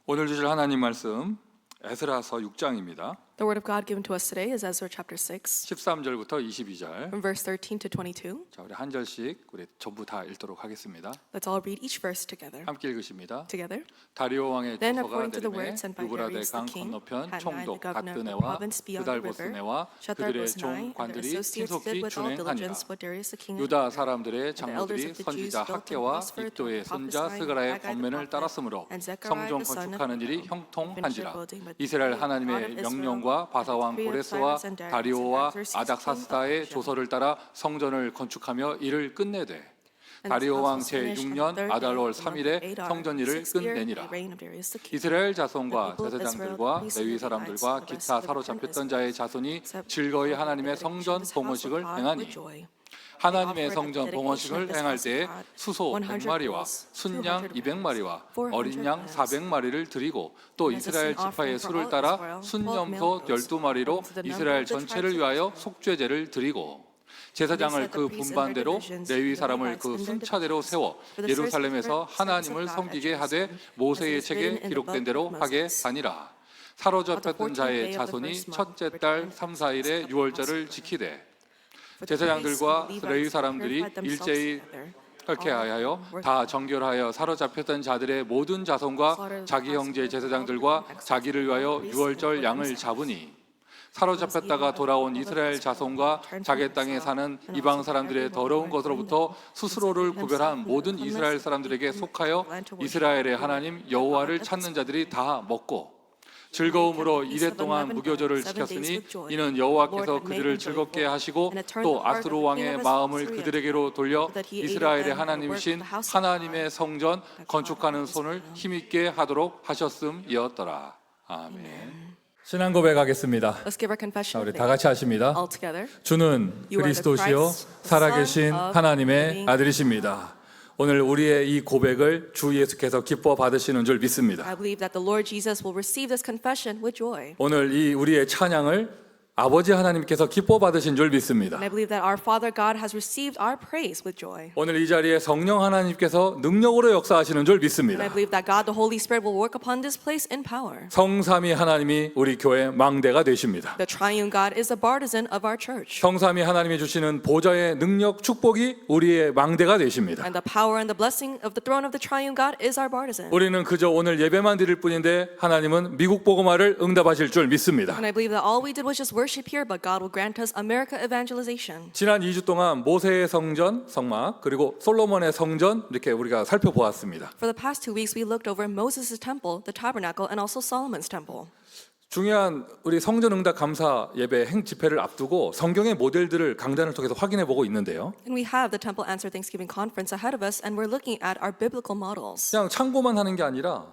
오늘 주실 하나님 말씀 에스라서 6장입니다. The word of God given to us today is Ezra chapter 6, 13절부터 22절. from verse 13 to 22. 자, 우리 한 절씩 우리 전부 다 읽도록 하겠습니다. Let's all read each verse together. 함께 읽으십니다. Together. 다리오 왕의 Then 조서가 according to the 내림에 words sent by 유브라데 Darius 강 the king, 건너편 Hanani, 총독 the governor of the 갓드네와 province beyond the river, 그달보스네와 그들의 Shetharboznai, 종 and their 관들이 associates did 신속히 with all 준행하니라. diligence what Darius the king had 유다 ordered. 사람들의 And the elders 장로들이 of the Jews 선지자 built and 학계와 prospered, 이도의 and 손자 prophesying 스가라의 Haggai the 권면을 prophet, 따랐으므로 and Zechariah 성전 the son of 건축하는 일이 Iddo 형통한지라. finished building, but 이스라엘 the God 하나님의 of Israel, 명령과 바사왕 the decree of 고레스와 Cyrus and Darius 다리오와 and Xerxes, king of 아닥사스다의 Persia. 조서를 따라 성전을 건축하며 일을 끝내되 And 다리오 왕 the house was finished on the 제6년 third 아달월 day of the month 3일에 of Adar, 성전 일을 6th year, 끝내니라. the reign of Darius the king. 이스라엘 자손과 The people of 제사장들과 Israel, the priests 레위 and the 사람들과 Levites, 기타 the rest of the 사로잡혔던 Israel, 자의 자손이 즐거이 하나님의 성전 봉헌식을 행하니 하나님의 성전 봉헌식을 행할 때에 수소 100마리와 순양 200마리와 어린 양 400마리를 드리고 또 이스라엘 지파의 수를 따라 순염소 12마리로 이스라엘 전체를 위하여 속죄제를 드리고 제사장을 그 분반대로 레위 사람을 그 순차대로 세워 예루살렘에서 하나님을 섬기게 하되 모세의 책에 기록된 대로 하게 하니라. 사로잡혔던 자의 자손이 첫째 달 3, 4일에 유월절을 지키되 제사장들과 레위 사람들이 일제히 그렇게 하여 다 정결하여 사로잡혔던 자들의 모든 자손과 자기 형제 제사장들과 자기를 위하여 유월절 양을 잡으니 사로잡혔다가 돌아온 이스라엘 자손과 자기 땅에 사는 이방 사람들의 더러운 것으로부터 스스로를 구별한 모든 이스라엘 사람들에게 속하여 이스라엘의 하나님 여호와를 찾는 자들이 다 먹고 즐거움으로 이래 동안 무교절을 지켰으니 이는 여호와께서 그들을 즐겁게 하시고 또 아스로 왕의 마음을 그들에게로 돌려 이스라엘의 하나님이신 하나님의 성전 건축하는 손을 힘있게 하도록 하셨음이었더라. 아멘. 신앙 고백하겠습니다. Let's give our confession 우리 of 다 같이 하십니다. all together. 주는 그리스도시요 살아계신 하나님의 아들이십니다. 오늘 우리의 이 고백을 주 예수께서 기뻐 받으시는 줄 믿습니다. I believe that the Lord Jesus will receive this confession with joy. 오늘 이 우리의 찬양을 아버지 하나님께서 기뻐 받으신 줄 믿습니다. And I believe that our Father God has received our praise with joy. 오늘 이 자리에 성령 하나님께서 능력으로 역사하시는 줄 And I 믿습니다. believe that God, the Holy Spirit, will work upon this place in power. 성삼위 하나님이 우리 교회 망대가 되십니다. The triune God is the partisan of our church. 성삼위 하나님이 주시는 보좌의 능력 축복이 우리의 망대가 되십니다. And the power and the blessing of the throne of the triune God is our partisan. 우리는 그저 오늘 예배만 드릴 뿐인데 하나님은 미국 복음화를 응답하실 줄 믿습니다. And I believe that all we did was just worship here, but God will grant us America evangelization. 지난 2주 동안 모세의 성전, 성막, 그리고 솔로몬의 성전 이렇게 우리가 살펴보았습니다. For the past 2 weeks, we looked over Moses' temple, the tabernacle, and also Solomon's temple. 중요한 우리 성전 응답 감사 예배 행 집회를 앞두고 성경의 모델들을 강단을 통해서 확인해 보고 있는데요. And we have the Temple Answer Thanksgiving Conference ahead of us, and we're looking at our biblical models. 그냥 참고만 하는 게 아니라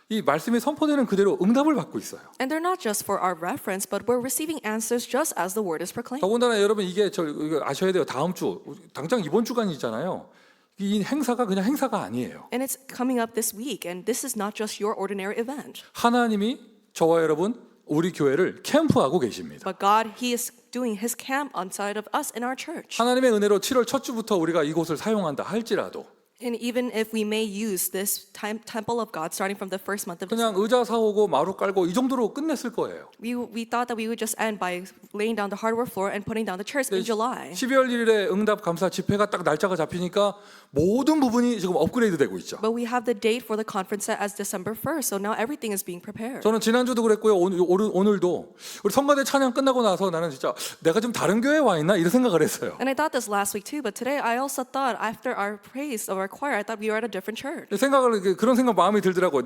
이 말씀이 선포되는 그대로 응답을 받고 있어요. And they're not just for our reference, but we're receiving answers just as the word is proclaimed. 더군다나 여러분 이거 아셔야 돼요. 다음 주 당장 이번 주간이잖아요. 이 행사가 그냥 행사가 아니에요. And it's coming up this week, and this is not just your ordinary event. 하나님이 저와 여러분 우리 교회를 캠프하고 계십니다. But God, He is doing His camp on side of us in our church. 하나님의 은혜로 7월 첫 주부터 우리가 이곳을 사용한다 할지라도 And even if we may use this temple of God starting from the first month of 그냥 December, 의자 사오고 마루 깔고 이 정도로 끝냈을 거예요. we thought that we would just end by laying down the hardware floor and putting down the chairs in July. 12월 1일에 응답 감사 집회가 딱 날짜가 잡히니까 모든 부분이 지금 업그레이드 되고 있죠. But we have the date for the conference set as December 1st, so now everything is being prepared. 저는 지난주도 그랬고요. 오늘도 우리 성가대 찬양 끝나고 나서 나는 진짜 내가 좀 다른 교회에 와 있나 이런 생각을 했어요. And I thought this last week too, but today I also thought after our praise of our choir, I thought we were at a different church. 그런 생각 마음이 들더라고요.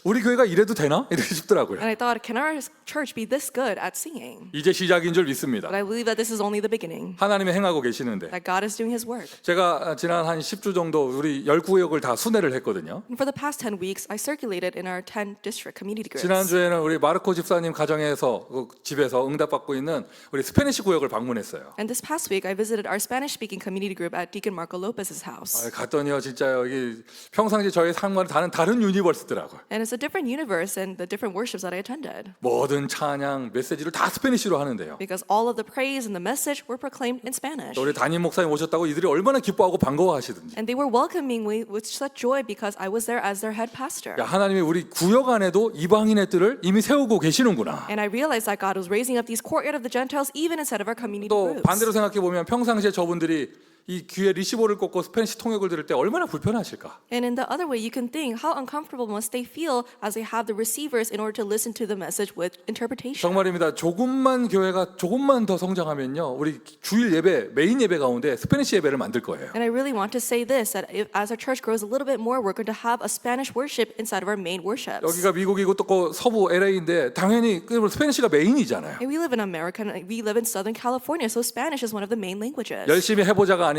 우리 교회가 이래도 되나? 이렇게 싶더라고요. And I thought, can our church be this good at singing? 이제 시작인 줄 믿습니다. But I believe that this is only the beginning. 하나님이 행하고 계시는데 That God is doing His work. 제가 지난 한 10주 정도 우리 10구역을 다 순회를 했거든요. And for the past 10 weeks, I circulated in our 10 district community groups. 지난주에는 우리 마르코 집사님 가정에서 집에서 응답받고 있는 우리 스페니시 구역을 방문했어요. And this past week, I visited our Spanish-speaking community group at Deacon Marco Lopez's house. 갔더니요 하나님은요 진짜요 이게 평상시 저의 삶과는 다른 유니버스더라고요. And it's a different universe and the different worships that I attended. 모든 찬양 메시지를 다 스페니쉬로 하는데요. Because all of the praise and the message were proclaimed in Spanish. 또 우리 담임 목사님 오셨다고 이들이 얼마나 기뻐하고 반가워하시든지. And they were welcoming me with such joy because I was there as their head pastor. 야, 하나님이 우리 구역 안에도 이방인의 뜰을 이미 세우고 계시는구나. And I realized that God was raising up these courtyard of the Gentiles even inside of our community 또 groups. 반대로 생각해 보면 평상시에 저분들이 이 귀에 리시버를 꽂고 스페니시 통역을 들을 때 얼마나 불편하실까? And in the other way, you can think how uncomfortable must they feel as they have the receivers in order to listen to the message with interpretation. 정말입니다. 조금만 교회가 조금만 더 성장하면요, 우리 주일 예배 메인 예배 가운데 스페니시 예배를 만들 거예요. And I really want to say this, that if, as our church grows a little bit more, we're going to have a Spanish worship inside of our main worships. 여기가 미국이고 또 서부 LA인데 당연히 스페니시가 메인이잖아요. And we live in America, and we live in Southern California, so Spanish is one of the main languages. 열심히 해보자가 아닙니다.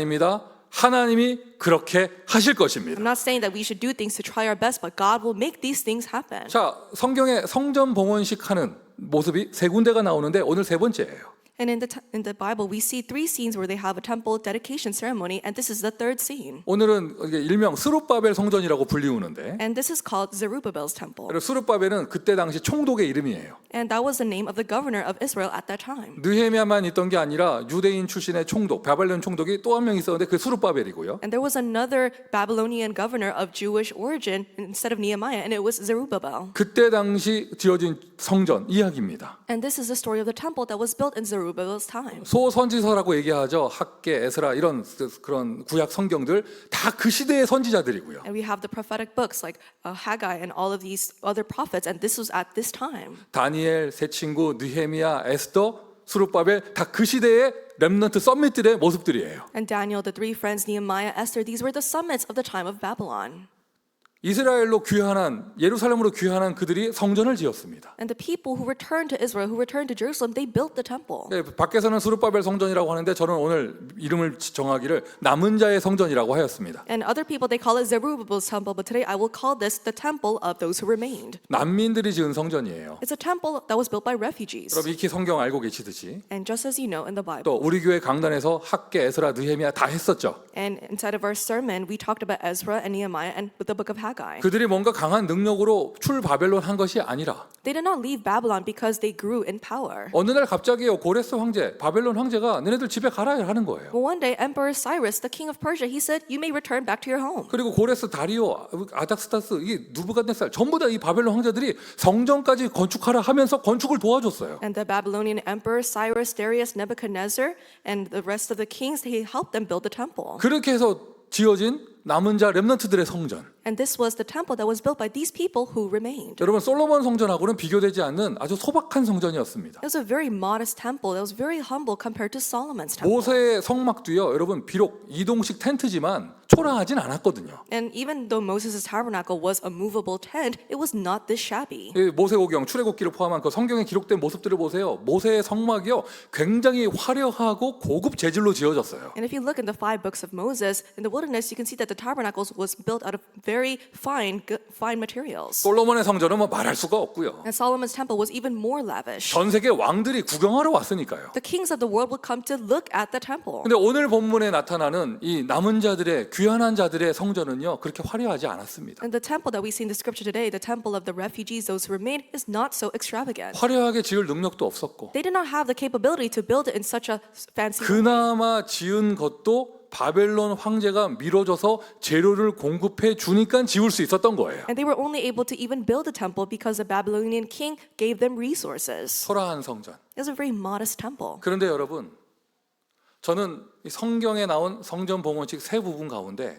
하나님이 그렇게 하실 것입니다. I'm not saying that we should do things to try our best, but God will make these things happen. 자, 성경에 성전 봉헌식 하는 모습이 세 군데가 나오는데 오늘 세 번째예요. And in the Bible, we see 3 scenes where they have a temple dedication ceremony, and this is the 3rd scene. 오늘은 이게 일명 스룹바벨 성전이라고 불리우는데, And this is called Zerubbabel's temple. 스룹바벨은 그때 당시 총독의 이름이에요. And that was the name of the governor of Israel at that time. 느헤미야만 있던 게 아니라 유대인 출신의 총독, 바벨론 총독이 또 한 명 있었는데 그 스룹바벨이고요. And there was another Babylonian governor of Jewish origin instead of Nehemiah, and it was Zerubbabel. 그때 당시 지어진 성전 이야기입니다. And this is the story of the temple that was built in Zerubbabel's time. 소선지서라고 얘기하죠. 학계, 에스라 이런 그런 구약 성경들 다 그 시대의 선지자들이고요. And we have the prophetic books like Haggai and all of these other prophets, and this was at this time. 다니엘, 세 친구, 느헤미야, 에스더, 스룹바벨 다 그 시대의 렘넌트 썸밋들의 모습들이에요. And Daniel, the 3 friends, Nehemiah, Esther, these were the summits of the time of Babylon. 이스라엘로 귀환한 예루살렘으로 귀환한 그들이 성전을 지었습니다. And the people who returned to Israel, who returned to Jerusalem, they built the temple. 네, 밖에서는 스룹바벨 성전이라고 하는데 저는 오늘 이름을 정하기를 남은 자의 성전이라고 하였습니다. And other people, they call it Zerubbabel's temple, but today I will call this the temple of those who remained. 난민들이 지은 성전이에요. It's a temple that was built by refugees. 여러분 익히 성경 알고 계시듯이 And just as you know in the Bible. 또 우리 교회 강단에서 학계, 에스라, 느헤미야 다 했었죠. And inside of our sermon, we talked about Ezra and Nehemiah and with the book of Haggai. 그들이 뭔가 강한 능력으로 출바벨론 한 것이 아니라 They did not leave Babylon because they grew in power. 어느 날 갑자기요 고레스 황제, 바벨론 황제가 너네들 집에 가라 하는 거예요. But one day, Emperor Cyrus, the king of Persia, he said, "You may return back to your home." 그리고 고레스, 다리오, 아닥스타스, 이 누부갓네살 전부 다 이 바벨론 황제들이 성전까지 건축하라 하면서 건축을 도와줬어요. And the Babylonian emperor Cyrus, Darius, Nebuchadnezzar, and the rest of the kings, they helped them build the temple. 그렇게 해서 지어진 남은 자 렘넌트들의 성전. And this was the temple that was built by these people who remained. 여러분 솔로몬 성전하고는 비교되지 않는 아주 소박한 성전이었습니다. It was a very modest temple. It was very humble compared to Solomon's temple. 모세의 성막도요. 여러분 비록 이동식 텐트지만 초라하진 않았거든요. And even though Moses' tabernacle was a movable tent, it was not this shabby. 이 모세오경, 출애굽기를 포함한 그 성경에 기록된 모습들을 보세요. 모세의 성막이요. 굉장히 화려하고 고급 재질로 지어졌어요. And if you look in the 5 books of Moses, in the wilderness, you can see that the tabernacle was built out of very fine materials. 솔로몬의 성전은 뭐 말할 수가 없고요. And Solomon's temple was even more lavish. 전 세계 왕들이 구경하러 왔으니까요. The kings of the world would come to look at the temple. 근데 오늘 본문에 나타나는 이 남은 자들의 귀환한 자들의 성전은요. 그렇게 화려하지 않았습니다. And the temple that we see in the scripture today, the temple of the refugees, those who remain, is not so extravagant. 화려하게 지을 능력도 없었고 They did not have the capability to build it in such a fancy way. 그나마 지은 것도 바벨론 황제가 밀어줘서 재료를 공급해 주니까 지을 수 있었던 거예요. And they were only able to even build a temple because the Babylonian king gave them resources. 초라한 성전. It was a very modest temple. 그런데 여러분, 저는 이 성경에 나온 성전 봉헌식 세 부분 가운데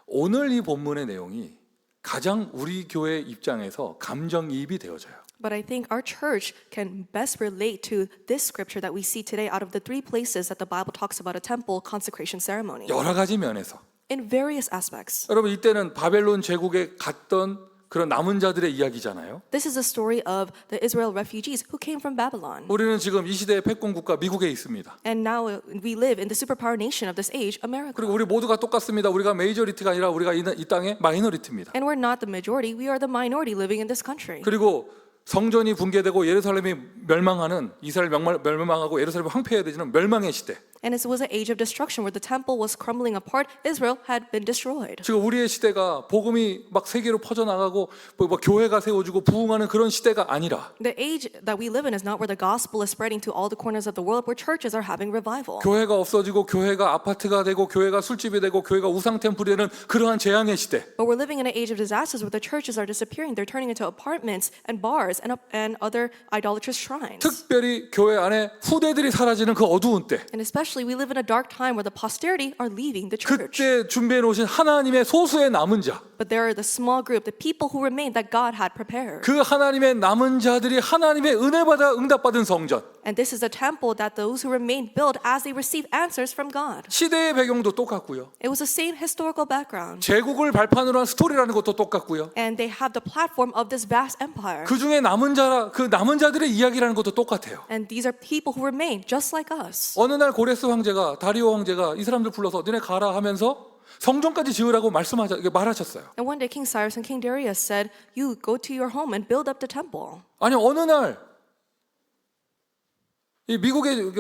오늘 이 본문의 내용이 가장 우리 교회 입장에서 감정이입이 되어져요. But I think our church can best relate to this scripture that we see today out of the 3 places that the Bible talks about a temple consecration ceremony. 여러 가지 면에서. In various aspects. 여러분 이때는 바벨론 제국에 갔던 그런 남은 자들의 이야기잖아요. This is a story of the Israel refugees who came from Babylon. 우리는 지금 이 시대의 패권 국가 미국에 있습니다. And now we live in the superpower nation of this age, America. 그리고 우리 모두가 똑같습니다. 우리가 메이저리티가 아니라 우리가 이 땅의 마이너리티입니다. And we're not the majority, we are the minority living in this country. 그리고 성전이 붕괴되고 예루살렘이 멸망하는 이스라엘 멸망하고 예루살렘이 황폐해야 되는 멸망의 시대. And it was an age of destruction where the temple was crumbling apart. Israel had been destroyed. 지금 우리의 시대가 복음이 막 세계로 퍼져나가고 뭐 교회가 세워지고 부흥하는 그런 시대가 아니라 The age that we live in is not where the gospel is spreading to all the corners of the world, where churches are having revival. 교회가 없어지고 교회가 아파트가 되고 교회가 술집이 되고 교회가 우상 템플이 되는 그러한 재앙의 시대. But we're living in an age of disasters where the churches are disappearing. They're turning into apartments and bars and other idolatrous shrines. 특별히 교회 안에 후대들이 사라지는 그 어두운 때. And especially we live in a dark time where the posterity are leaving the church. 그때 준비해 놓으신 하나님의 소수의 남은 자. But there are the small group, the people who remain that God had prepared. 그 하나님의 남은 자들이 하나님의 은혜 받아 응답받은 성전. And this is a temple that those who remain build as they receive answers from God. 시대의 배경도 똑같고요. It was the same historical background. 제국을 발판으로 한 스토리라는 것도 똑같고요. And they have the platform of this vast empire. 그 중에 남은 자라 그 남은 자들의 이야기라는 것도 똑같아요. And these are people who remain just like us. 어느 날 고레스 황제가 다리오 황제가 이 사람들 불러서 너네 가라 하면서 성전까지 지으라고 말하셨어요. And one day King Cyrus and King Darius said, "You go to your home and build up the temple." 아니 어느 날 이 미국의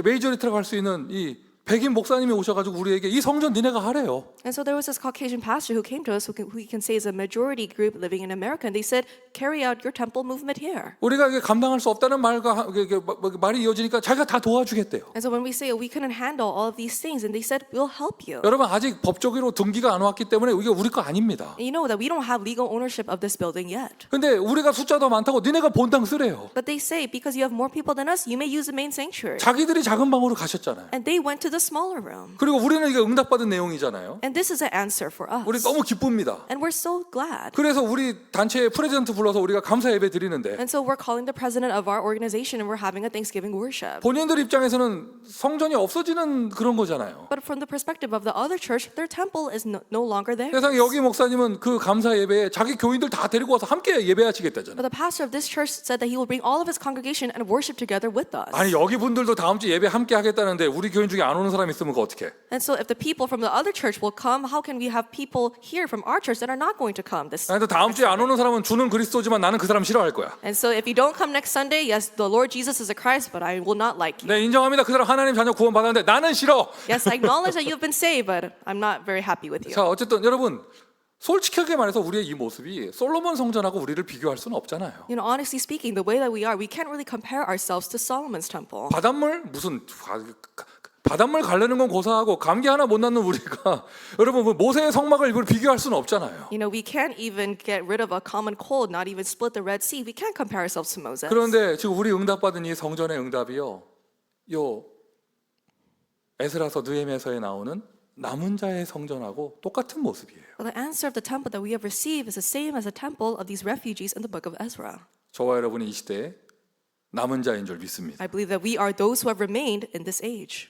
메이저리트라고 할 수 있는 이 백인 목사님이 오셔가지고 우리에게 이 성전 니네가 하래요. And so there was this Caucasian pastor who came to us, who we can say is a majority group living in America, and they said, "Carry out your temple movement here." 우리가 이게 감당할 수 없다는 말이 이어지니까 자기가 다 도와주겠대요. And so when we say we couldn't handle all of these things, and they said, "We'll help you." 여러분 아직 법적으로 등기가 안 왔기 때문에 이게 우리 거 아닙니다. And you know that we don't have legal ownership of this building yet. 근데 우리가 숫자 더 많다고 니네가 본당 쓰래요. But they say because you have more people than us, you may use the main sanctuary. 자기들이 작은 방으로 가셨잖아요. And they went to the smaller room. 그리고 우리는 이게 응답받은 내용이잖아요. And this is an answer for us. 우리 너무 기쁩니다. And we're so glad. 그래서 우리 단체의 프레지던트 불러서 우리가 감사 예배 드리는데 And so we're calling the president of our organization and we're having a Thanksgiving worship. 본인들 입장에서는 성전이 없어지는 그런 거잖아요. But from the perspective of the other church, their temple is no longer there. 세상에 여기 목사님은 그 감사 예배에 자기 교인들 다 데리고 와서 함께 예배하시겠다잖아요. But the pastor of this church said that he will bring all of his congregation and worship together with us. 아니 여기 분들도 다음 주 예배 함께 하겠다는데 우리 교인 중에 안 오는 사람 있으면 그거 어떡해? And so if the people from the other church will come, how can we have people here from our church that are not going to come this? 아니 다음 주에 안 오는 사람은 주는 그리스도지만 나는 그 사람 싫어할 거야. And so if you don't come next Sunday, yes, the Lord Jesus is a Christ, but I will not like you. 네 인정합니다. 그 사람 하나님 자녀 구원 받았는데 나는 싫어. Yes, I acknowledge that you've been saved, but I'm not very happy with you. 자 어쨌든 여러분 솔직하게 말해서 우리의 이 모습이 솔로몬 성전하고 우리를 비교할 수는 없잖아요. You know, honestly speaking, the way that we are, we can't really compare ourselves to Solomon's temple. 바닷물 무슨 바닷물 가르는 건 고사하고 감기 하나 못 낳는 우리가 여러분 모세의 성막을 비교할 수는 없잖아요. You know, we can't even get rid of a common cold, not even split the Red Sea. We can't compare ourselves to Moses. 그런데 지금 우리 응답받은 이 성전의 응답이요, 요 에스라서 느헤미야서에 나오는 남은 자의 성전하고 똑같은 모습이에요. Well, the answer of the temple that we have received is the same as the temple of these refugees in the book of Ezra. 저와 여러분이 이 시대에 남은 자인 줄 믿습니다. I believe that we are those who have remained in this age.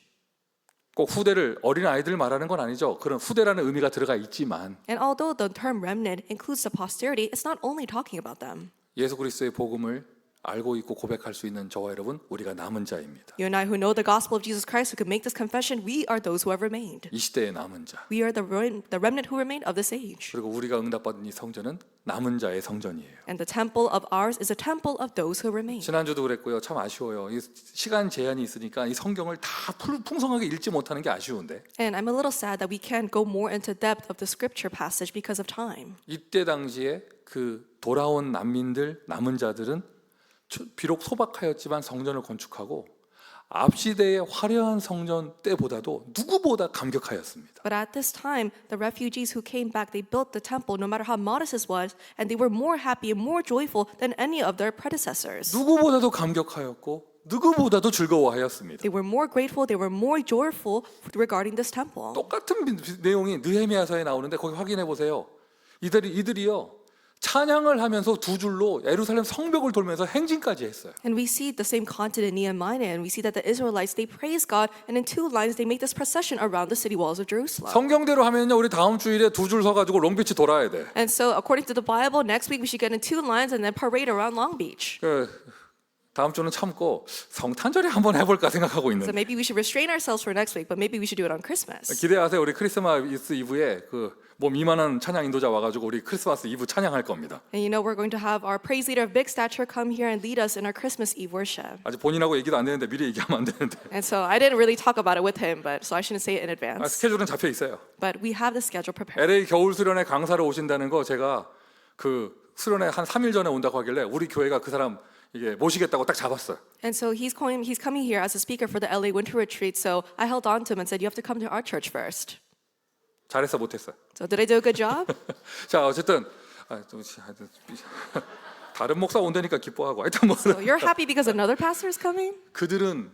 꼭 후대를 어린 아이들 말하는 건 아니죠. 그런 후대라는 의미가 들어가 있지만 And although the term remnant includes the posterity, it's not only talking about them. 예수 그리스도의 복음을 알고 있고 고백할 수 있는 저와 여러분 우리가 남은 자입니다. You and I who know the gospel of Jesus Christ, who can make this confession, we are those who have remained. 이 시대의 남은 자. We are the remnant who remained of this age. 그리고 우리가 응답받은 이 성전은 남은 자의 성전이에요. And the temple of ours is a temple of those who remain. 지난주도 그랬고요. 참 아쉬워요. 이 시간 제한이 있으니까 이 성경을 다 풍성하게 읽지 못하는 게 아쉬운데. And I'm a little sad that we can't go more into depth of the scripture passage because of time. 이때 당시에 그 돌아온 난민들, 남은 자들은 비록 소박하였지만 성전을 건축하고 앞 시대의 화려한 성전 때보다도 누구보다 감격하였습니다. But at this time, the refugees who came back, they built the temple no matter how modest it was, and they were more happy and more joyful than any of their predecessors. 누구보다도 감격하였고 누구보다도 즐거워하였습니다. They were more grateful, they were more joyful regarding this temple. 똑같은 내용이 느헤미야서에 나오는데 거기 확인해 보세요. 이들이요. 찬양을 하면서 두 줄로 예루살렘 성벽을 돌면서 행진까지 했어요. And we see the same content in Nehemiah, and we see that the Israelites, they praise God, and in two lines they make this procession around the city walls of Jerusalem. 성경대로 하면요, 우리 다음 주일에 두 줄 서가지고 롱비치 돌아야 돼. And so according to the Bible, next week we should get in two lines and then parade around Long Beach. 다음 주는 참고 성탄절에 한번 해볼까 생각하고 So 있는데 maybe we should restrain ourselves for next week, but maybe we should do it on Christmas. 기대하세요. 우리 크리스마스 이브에 그 몸 이만한 찬양 인도자 와가지고 우리 크리스마스 이브 찬양할 겁니다. And you know we're going to have our praise leader of big stature come here and lead us in our Christmas Eve worship. 아직 본인하고 얘기도 안 되는데 미리 얘기하면 안 되는데 And so I didn't really talk about it with him, but so I shouldn't say it in advance. 스케줄은 잡혀 있어요. But we have the schedule prepared. LA 겨울 수련회 강사로 오신다는 거 제가 그 수련회 한 3일 전에 온다고 하길래 우리 교회가 그 사람 이게 모시겠다고 딱 잡았어요. And so he's coming here as a speaker for the LA Winter Retreat. So I held on to him and said, "You have to come to our church first." 잘했어 못했어요. So did I do a good job? 자 어쨌든 다른 목사 온다니까 기뻐하고 하여튼 뭐 So you're happy because another pastor is coming? 그들은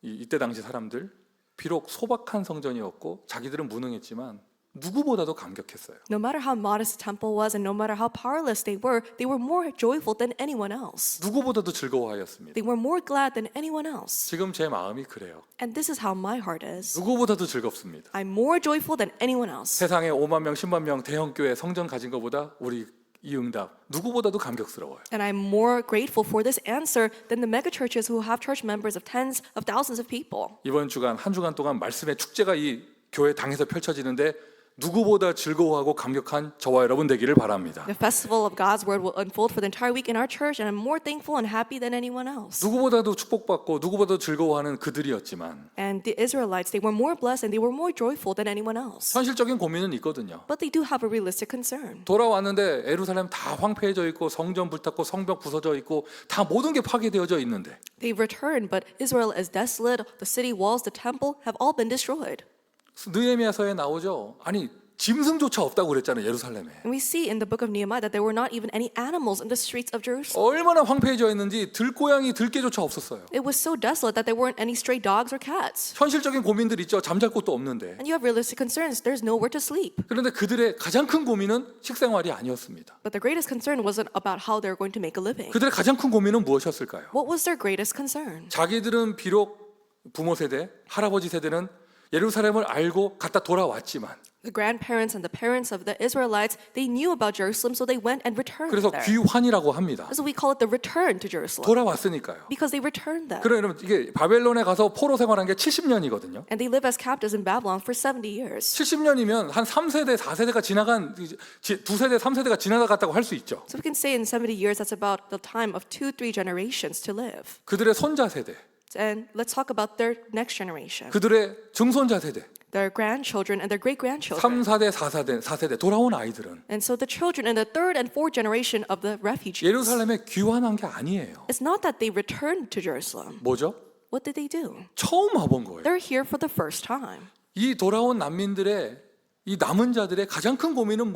이때 당시 사람들 비록 소박한 성전이었고 자기들은 무능했지만 누구보다도 감격했어요. No matter how modest the temple was and no matter how powerless they were more joyful than anyone else. 누구보다도 즐거워하였습니다. They were more glad than anyone else. 지금 제 마음이 그래요. And this is how my heart is. 누구보다도 즐겁습니다. I'm more joyful than anyone else. 세상에 5만 명, 10만 명 대형 교회 성전 가진 것보다 우리 이 응답 누구보다도 감격스러워요. And I'm more grateful for this answer than the mega churches who have church members of tens of thousands of people. 이번 주간 한 주간 동안 말씀의 축제가 이 교회 당에서 펼쳐지는데 누구보다 즐거워하고 감격한 저와 여러분 되기를 바랍니다. The festival of God's word will unfold for the entire week in our church, and I'm more thankful and happy than anyone else. 누구보다도 축복받고 누구보다도 즐거워하는 그들이었지만 And the Israelites, they were more blessed and they were more joyful than anyone else. 현실적인 고민은 있거든요. But they do have a realistic concern. 돌아왔는데 예루살렘 다 황폐해져 있고 성전 불탔고 성벽 부서져 있고 다 모든 게 파괴되어져 있는데 They've returned, but Israel is desolate. The city walls, the temple have all been destroyed. 느헤미야서에 나오죠. 아니 짐승조차 없다고 그랬잖아요. 예루살렘에. And we see in the book of Nehemiah that there were not even any animals in the streets of Jerusalem. 얼마나 황폐해져 있는지 들고양이 들개조차 없었어요. It was so desolate that there weren't any stray dogs or cats. 현실적인 고민들 있죠. 잠잘 곳도 없는데. And you have realistic concerns. There's nowhere to sleep. 그런데 그들의 가장 큰 고민은 식생활이 아니었습니다. But the greatest concern wasn't about how they're going to make a living. 그들의 가장 큰 고민은 무엇이었을까요? What was their greatest concern? 자기들은 비록 부모 세대, 할아버지 세대는 예루살렘을 알고 갔다 돌아왔지만 The grandparents and the parents of the Israelites, they knew about Jerusalem, so they went and returned 그래서 there. 귀환이라고 합니다. So we call it the return to Jerusalem. 돌아왔으니까요. Because they returned there. 그러면 이게 바벨론에 가서 포로 생활한 게 70년이거든요. And they live as captives in Babylon for 70 years. 70년이면 한 3세대, 4세대가 지나간 2세대, 3세대가 지나갔다고 할 수 있죠. So we can say in 70 years, that's about the time of 2-3 generations to live. 그들의 손자 세대, And let's talk about their next generation. 그들의 증손자 세대, Their grandchildren and their great-grandchildren. 3, 4대, 4세대 돌아온 아이들은 And so the children in the third and fourth generation of the refugees. 예루살렘에 귀환한 게 아니에요. It's not that they returned to Jerusalem. 뭐죠? What did they do? 처음 와본 거예요. They're here for the first time. 이 돌아온 난민들의 이 남은 자들의 가장 큰 고민은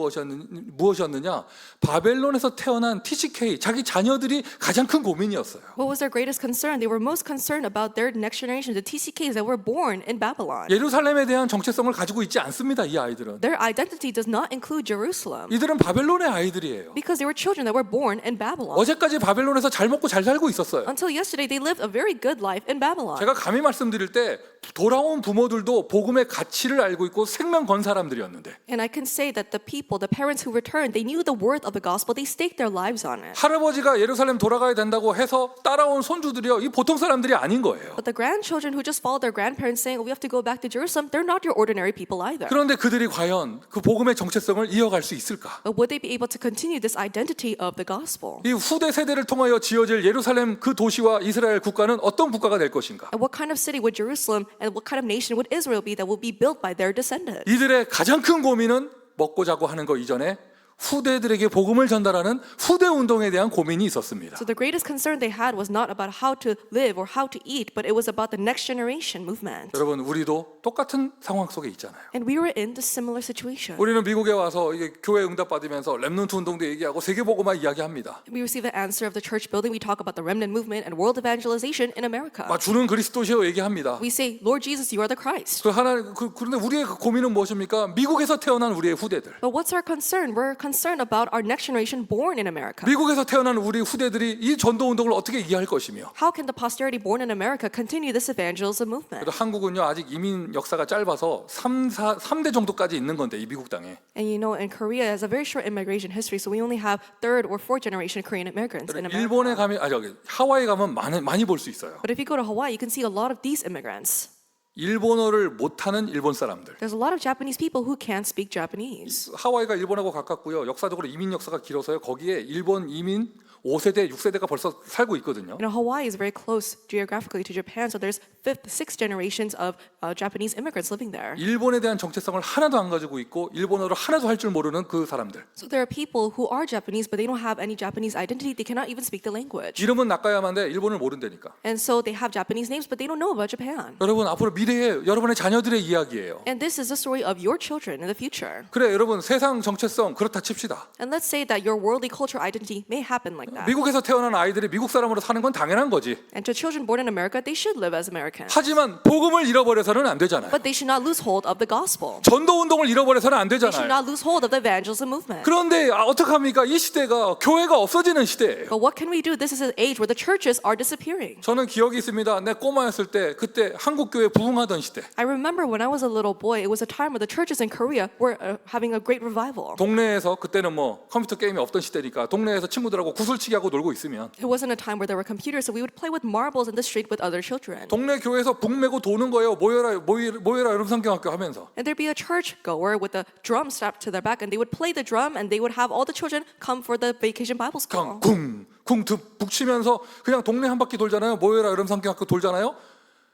무엇이었느냐? 바벨론에서 태어난 TCK 자기 자녀들이 가장 큰 고민이었어요. What was their greatest concern? They were most concerned about their next generation, the TCKs that were born in Babylon. 예루살렘에 대한 정체성을 가지고 있지 않습니다. 이 아이들은. Their identity does not include Jerusalem 이들은 바벨론의 아이들이에요. because they were children that were born in Babylon. 어제까지 바벨론에서 잘 먹고 잘 살고 있었어요. Until yesterday, they lived a very good life in Babylon. 제가 감히 말씀드릴 때 돌아온 부모들도 복음의 가치를 알고 있고 생명 건 사람들이었는데 And I can say that the people, the parents who returned, they knew the worth of the gospel. They staked their lives on it. 할아버지가 예루살렘 돌아가야 된다고 해서 따라온 손주들이요. 이 보통 사람들이 아닌 거예요. But the grandchildren who just followed their grandparents saying, we have to go back to Jerusalem, they're not your ordinary people either. 그런데 그들이 과연 그 복음의 정체성을 이어갈 수 있을까? But would they be able to continue this identity of the gospel? 이 후대 세대를 통하여 지어질 예루살렘 그 도시와 이스라엘 국가는 어떤 국가가 될 것인가? And what kind of city would Jerusalem and what kind of nation would Israel be that will be built by their descendants? 이들의 가장 큰 고민은 먹고 자고 하는 거 이전에 후대들에게 복음을 전달하는 후대 운동에 대한 고민이 있었습니다. So the greatest concern they had was not about how to live or how to eat, but it was about the next generation movement. 여러분 우리도 똑같은 상황 속에 있잖아요. And we were in this similar situation. 우리는 미국에 와서 이게 교회 응답 받으면서 렘넌트 운동도 얘기하고 세계복음화 이야기합니다. We receive the answer of the church building. We talk about the remnant movement and world evangelization in America. 주는 그리스도시요 얘기합니다. We say, Lord Jesus, you are the Christ. 그런데 우리의 그 고민은 무엇입니까? 미국에서 태어난 우리의 후대들. But what's our concern? We're concerned concerned about our next generation born in America. 미국에서 태어난 우리 후대들이 이 전도 운동을 어떻게 이해할 것이며 How can the posterity born in America continue this evangelism movement? 그래도 한국은요 아직 이민 역사가 짧아서 3대 정도까지 있는 건데 이 미국 땅에 And you know, in Korea has a very short immigration history, so we only have third or fourth generation Korean immigrants in 일본에 America. 가면 저기 하와이 가면 많이 볼 수 있어요. But if you go to Hawaii, you can see a lot of these immigrants. 일본어를 못하는 일본 사람들. There's a lot of Japanese people who can't speak Japanese. 하와이가 일본하고 가깝고요. 역사적으로 이민 역사가 길어서요. 거기에 일본 이민 5세대, 6세대가 벌써 살고 있거든요. You know, Hawaii is very close geographically to Japan, so there's fifth, sixth generations of Japanese immigrants living there. 일본에 대한 정체성을 하나도 안 가지고 있고 일본어를 하나도 할 줄 모르는 그 사람들. So there are people who are Japanese, but they don't have any Japanese identity. They cannot even speak the language. 이름은 낚아야만데 일본을 모른다니까. And so they have Japanese names, but they don't know about Japan. 여러분 앞으로 미래에 여러분의 자녀들의 이야기예요. And this is the story of your children in the future. 그래 여러분 세상 정체성 그렇다 칩시다. And let's say that your worldly cultural identity may happen like that. 미국에서 태어난 아이들이 미국 사람으로 사는 건 당연한 거지. And to children born in America, they should live as Americans. 하지만 복음을 잃어버려서는 안 되잖아요. But they should not lose hold of the gospel. 전도 운동을 잃어버려서는 안 They should 되잖아요. not lose hold of the evangelism movement. 그런데 어떡합니까? 이 시대가 교회가 없어지는 시대예요. But what can we do? This is an age where the churches are disappearing. 저는 기억이 있습니다. 내 꼬마였을 때 그때 한국 교회 부흥하던 시대. I remember when I was a little boy, it was a time where the churches in Korea were having a great revival. 동네에서 그때는 뭐 컴퓨터 게임이 없던 시대니까 동네에서 친구들하고 구슬치기 하고 놀고 있으면 It wasn't a time where there were computers, so we would play with marbles in the street with other children. 동네 교회에서 북 메고 도는 거예요. 모여라 여러분 성경학교 하면서. And there'd be a church goer with a drum strapped to their back, and they would play the drum, and they would have all the children come for the vacation Bible school. 그냥 쿵쿵 북치면서 그냥 동네 한 바퀴 돌잖아요. 모여라 여러분 성경학교 돌잖아요.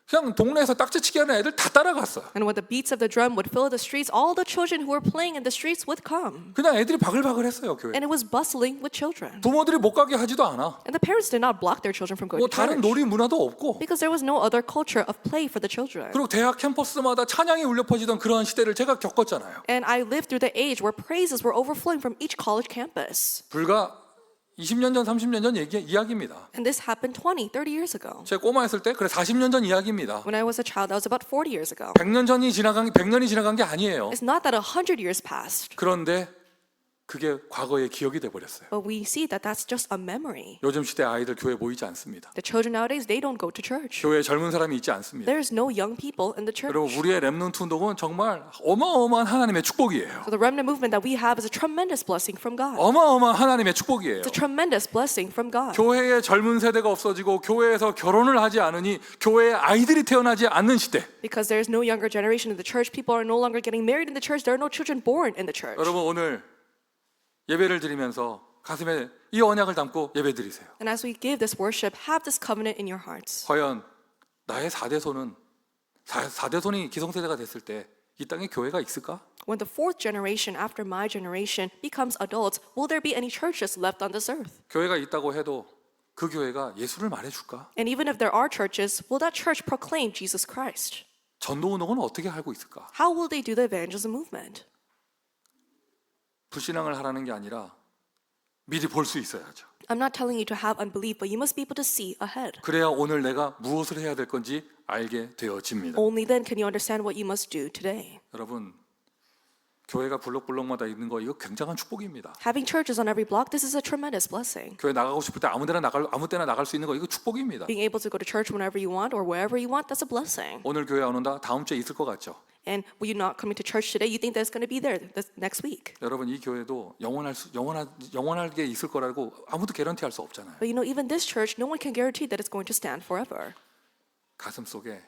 그냥 동네에서 딱지치기 하는 애들 다 따라갔어요. And when the beats of the drum would fill the streets, all the children who were playing in the streets would come. 그냥 애들이 바글바글했어요 교회. And it was bustling with children. 부모들이 못 가게 하지도 않아. And the parents did not block their children from going 뭐 to 다른 church. 놀이 문화도 없고. Because there was no other culture of play for the children. 그리고 대학 캠퍼스마다 찬양이 울려 퍼지던 그러한 시대를 제가 겪었잖아요. And I lived through the age where praises were overflowing from each college campus. 불과 20년 전, 30년 전 이야기입니다. And this happened 20, 30 years ago. 제가 꼬마였을 때 그래 40년 전 이야기입니다. When I was a child, that was about 40 years ago. 100년이 지나간 게 아니에요. It's not that 100 years passed, 그런데 그게 과거의 기억이 돼 버렸어요. but we see that that's just a memory. 요즘 시대 아이들 교회 모이지 않습니다. The children nowadays, they don't go to church. 교회에 젊은 사람이 있지 않습니다. There's no young people in the church. 여러분 우리의 렘넌트 운동은 정말 어마어마한 하나님의 축복이에요. So the remnant movement that we have is a tremendous blessing from God. 어마어마한 하나님의 축복이에요. It's a tremendous blessing from God. 교회의 젊은 세대가 없어지고 교회에서 결혼을 하지 않으니 교회에 아이들이 태어나지 않는 시대. Because there's no younger generation in the church, people are no longer getting married in the church, there are no children born in the church. 여러분 오늘 예배를 드리면서 가슴에 이 언약을 담고 예배 드리세요. And as we give this worship, have this covenant in your hearts. 과연 나의 4대손이 기성세대가 됐을 때 이 땅에 교회가 있을까? When the fourth generation after my generation becomes adults, will there be any churches left on this earth? 교회가 있다고 해도 그 교회가 예수를 말해줄까? And even if there are churches, will that church proclaim Jesus Christ? 전도운동은 어떻게 하고 있을까? How will they do the evangelism movement? 불신앙을 하라는 게 아니라 미리 볼 수 있어야죠. I'm not telling you to have unbelief, but you must be able to see ahead. 그래야 오늘 내가 무엇을 해야 될 건지 알게 되어집니다. Only then can you understand what you must do today. 여러분, 교회가 블록블록마다 있는 거 이거 굉장한 축복입니다. Having churches on every block, this is a tremendous blessing. 교회 나가고 싶을 때 아무 때나 나갈 수 있는 거 이거 축복입니다. Being able to go to church whenever you want or wherever you want, that's a blessing. 오늘 교회 안 온다 다음 주에 있을 것 같죠? And when you're not coming to church today, you think that's going to be there this next week. 여러분 이 교회도 영원하게 있을 거라고 아무도 개런티할 수 없잖아요. But you know, even this church, no one can guarantee that it's going to stand forever. 가슴 속에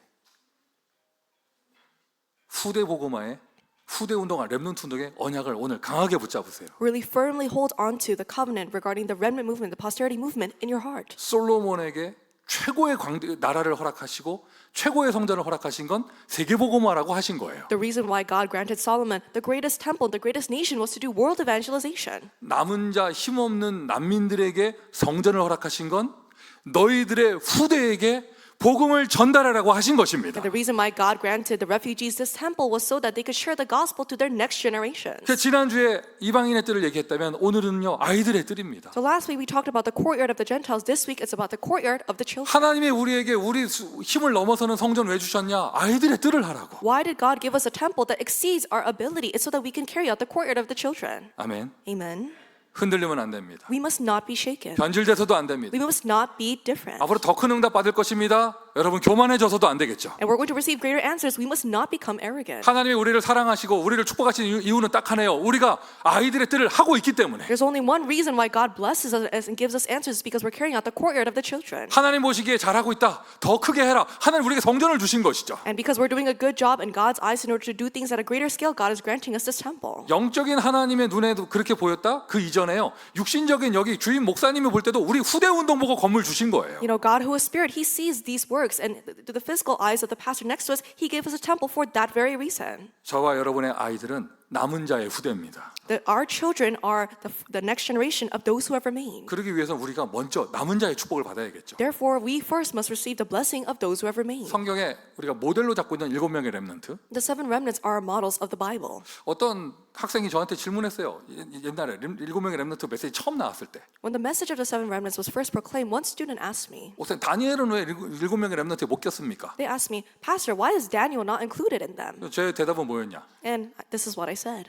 후대 복음화의 후대 운동화 렘넌트 운동의 언약을 오늘 강하게 붙잡으세요. Really firmly hold on to the covenant regarding the remnant movement, the posterity movement in your heart. 솔로몬에게 최고의 나라를 허락하시고 최고의 성전을 허락하신 건 세계복음화라고 하신 거예요. The reason why God granted Solomon the greatest temple, the greatest nation was to do world evangelization. 남은 자 힘없는 난민들에게 성전을 허락하신 건 너희들의 후대에게 복음을 전달하라고 하신 것입니다. And the reason why God granted the refugees this temple was so that they could share the gospel to their next generations. 지난주에 이방인의 뜰을 얘기했다면 오늘은요 아이들의 뜰입니다. So last week we talked about the courtyard of the Gentiles. This week it's about the courtyard of the children. 하나님이 우리에게 우리 힘을 넘어서는 성전 왜 주셨냐? 아이들의 뜰을 하라고. Why did God give us a temple that exceeds our ability? It's so that we can carry out the courtyard of the children. 아멘. Amen. 흔들리면 안 됩니다. We must not be shaken. 변질돼서도 안 됩니다. We must not be different. 앞으로 더 큰 응답 받을 것입니다. 여러분 교만해져서도 안 되겠죠. And we're going to receive greater answers. We must not become arrogant. 하나님이 우리를 사랑하시고 우리를 축복하시는 이유는 딱 하나예요. 우리가 아이들의 뜰을 하고 있기 때문에. There's only one reason why God blesses us and gives us answers, because we're carrying out the courtyard of the children. 하나님 보시기에 잘하고 있다. 더 크게 해라. 하나님 우리에게 성전을 주신 것이죠. And because we're doing a good job in God's eyes in order to do things at a greater scale, God is granting us this temple. 영적인 하나님의 눈에도 그렇게 보였다. 그 이전에요. 육신적인 여기 주임 목사님이 볼 때도 우리 후대 운동 보고 건물 주신 거예요. You know, God who is spirit, He sees these works, and to the physical eyes of the pastor next to us, He gave us a temple for that very reason. 저와 여러분의 아이들은 남은 자의 후대입니다. That our children are the next generation of those who have remained. 그러기 위해서 우리가 먼저 남은 자의 축복을 받아야겠죠. Therefore, we first must receive the blessing of those who have remained. 성경에 우리가 모델로 잡고 있는 7명의 렘넌트. The seven remnants are models of the Bible. 어떤 학생이 저한테 질문했어요. 옛날에 7명의 렘넌트 메시지 처음 나왔을 때. When the message of the seven remnants was first proclaimed, one student asked me, 목사님 다니엘은 왜 7명의 렘넌트에 못 꼈습니까? they asked me, Pastor, why is Daniel not included in them? 제 대답은 뭐였냐? And this is what I said.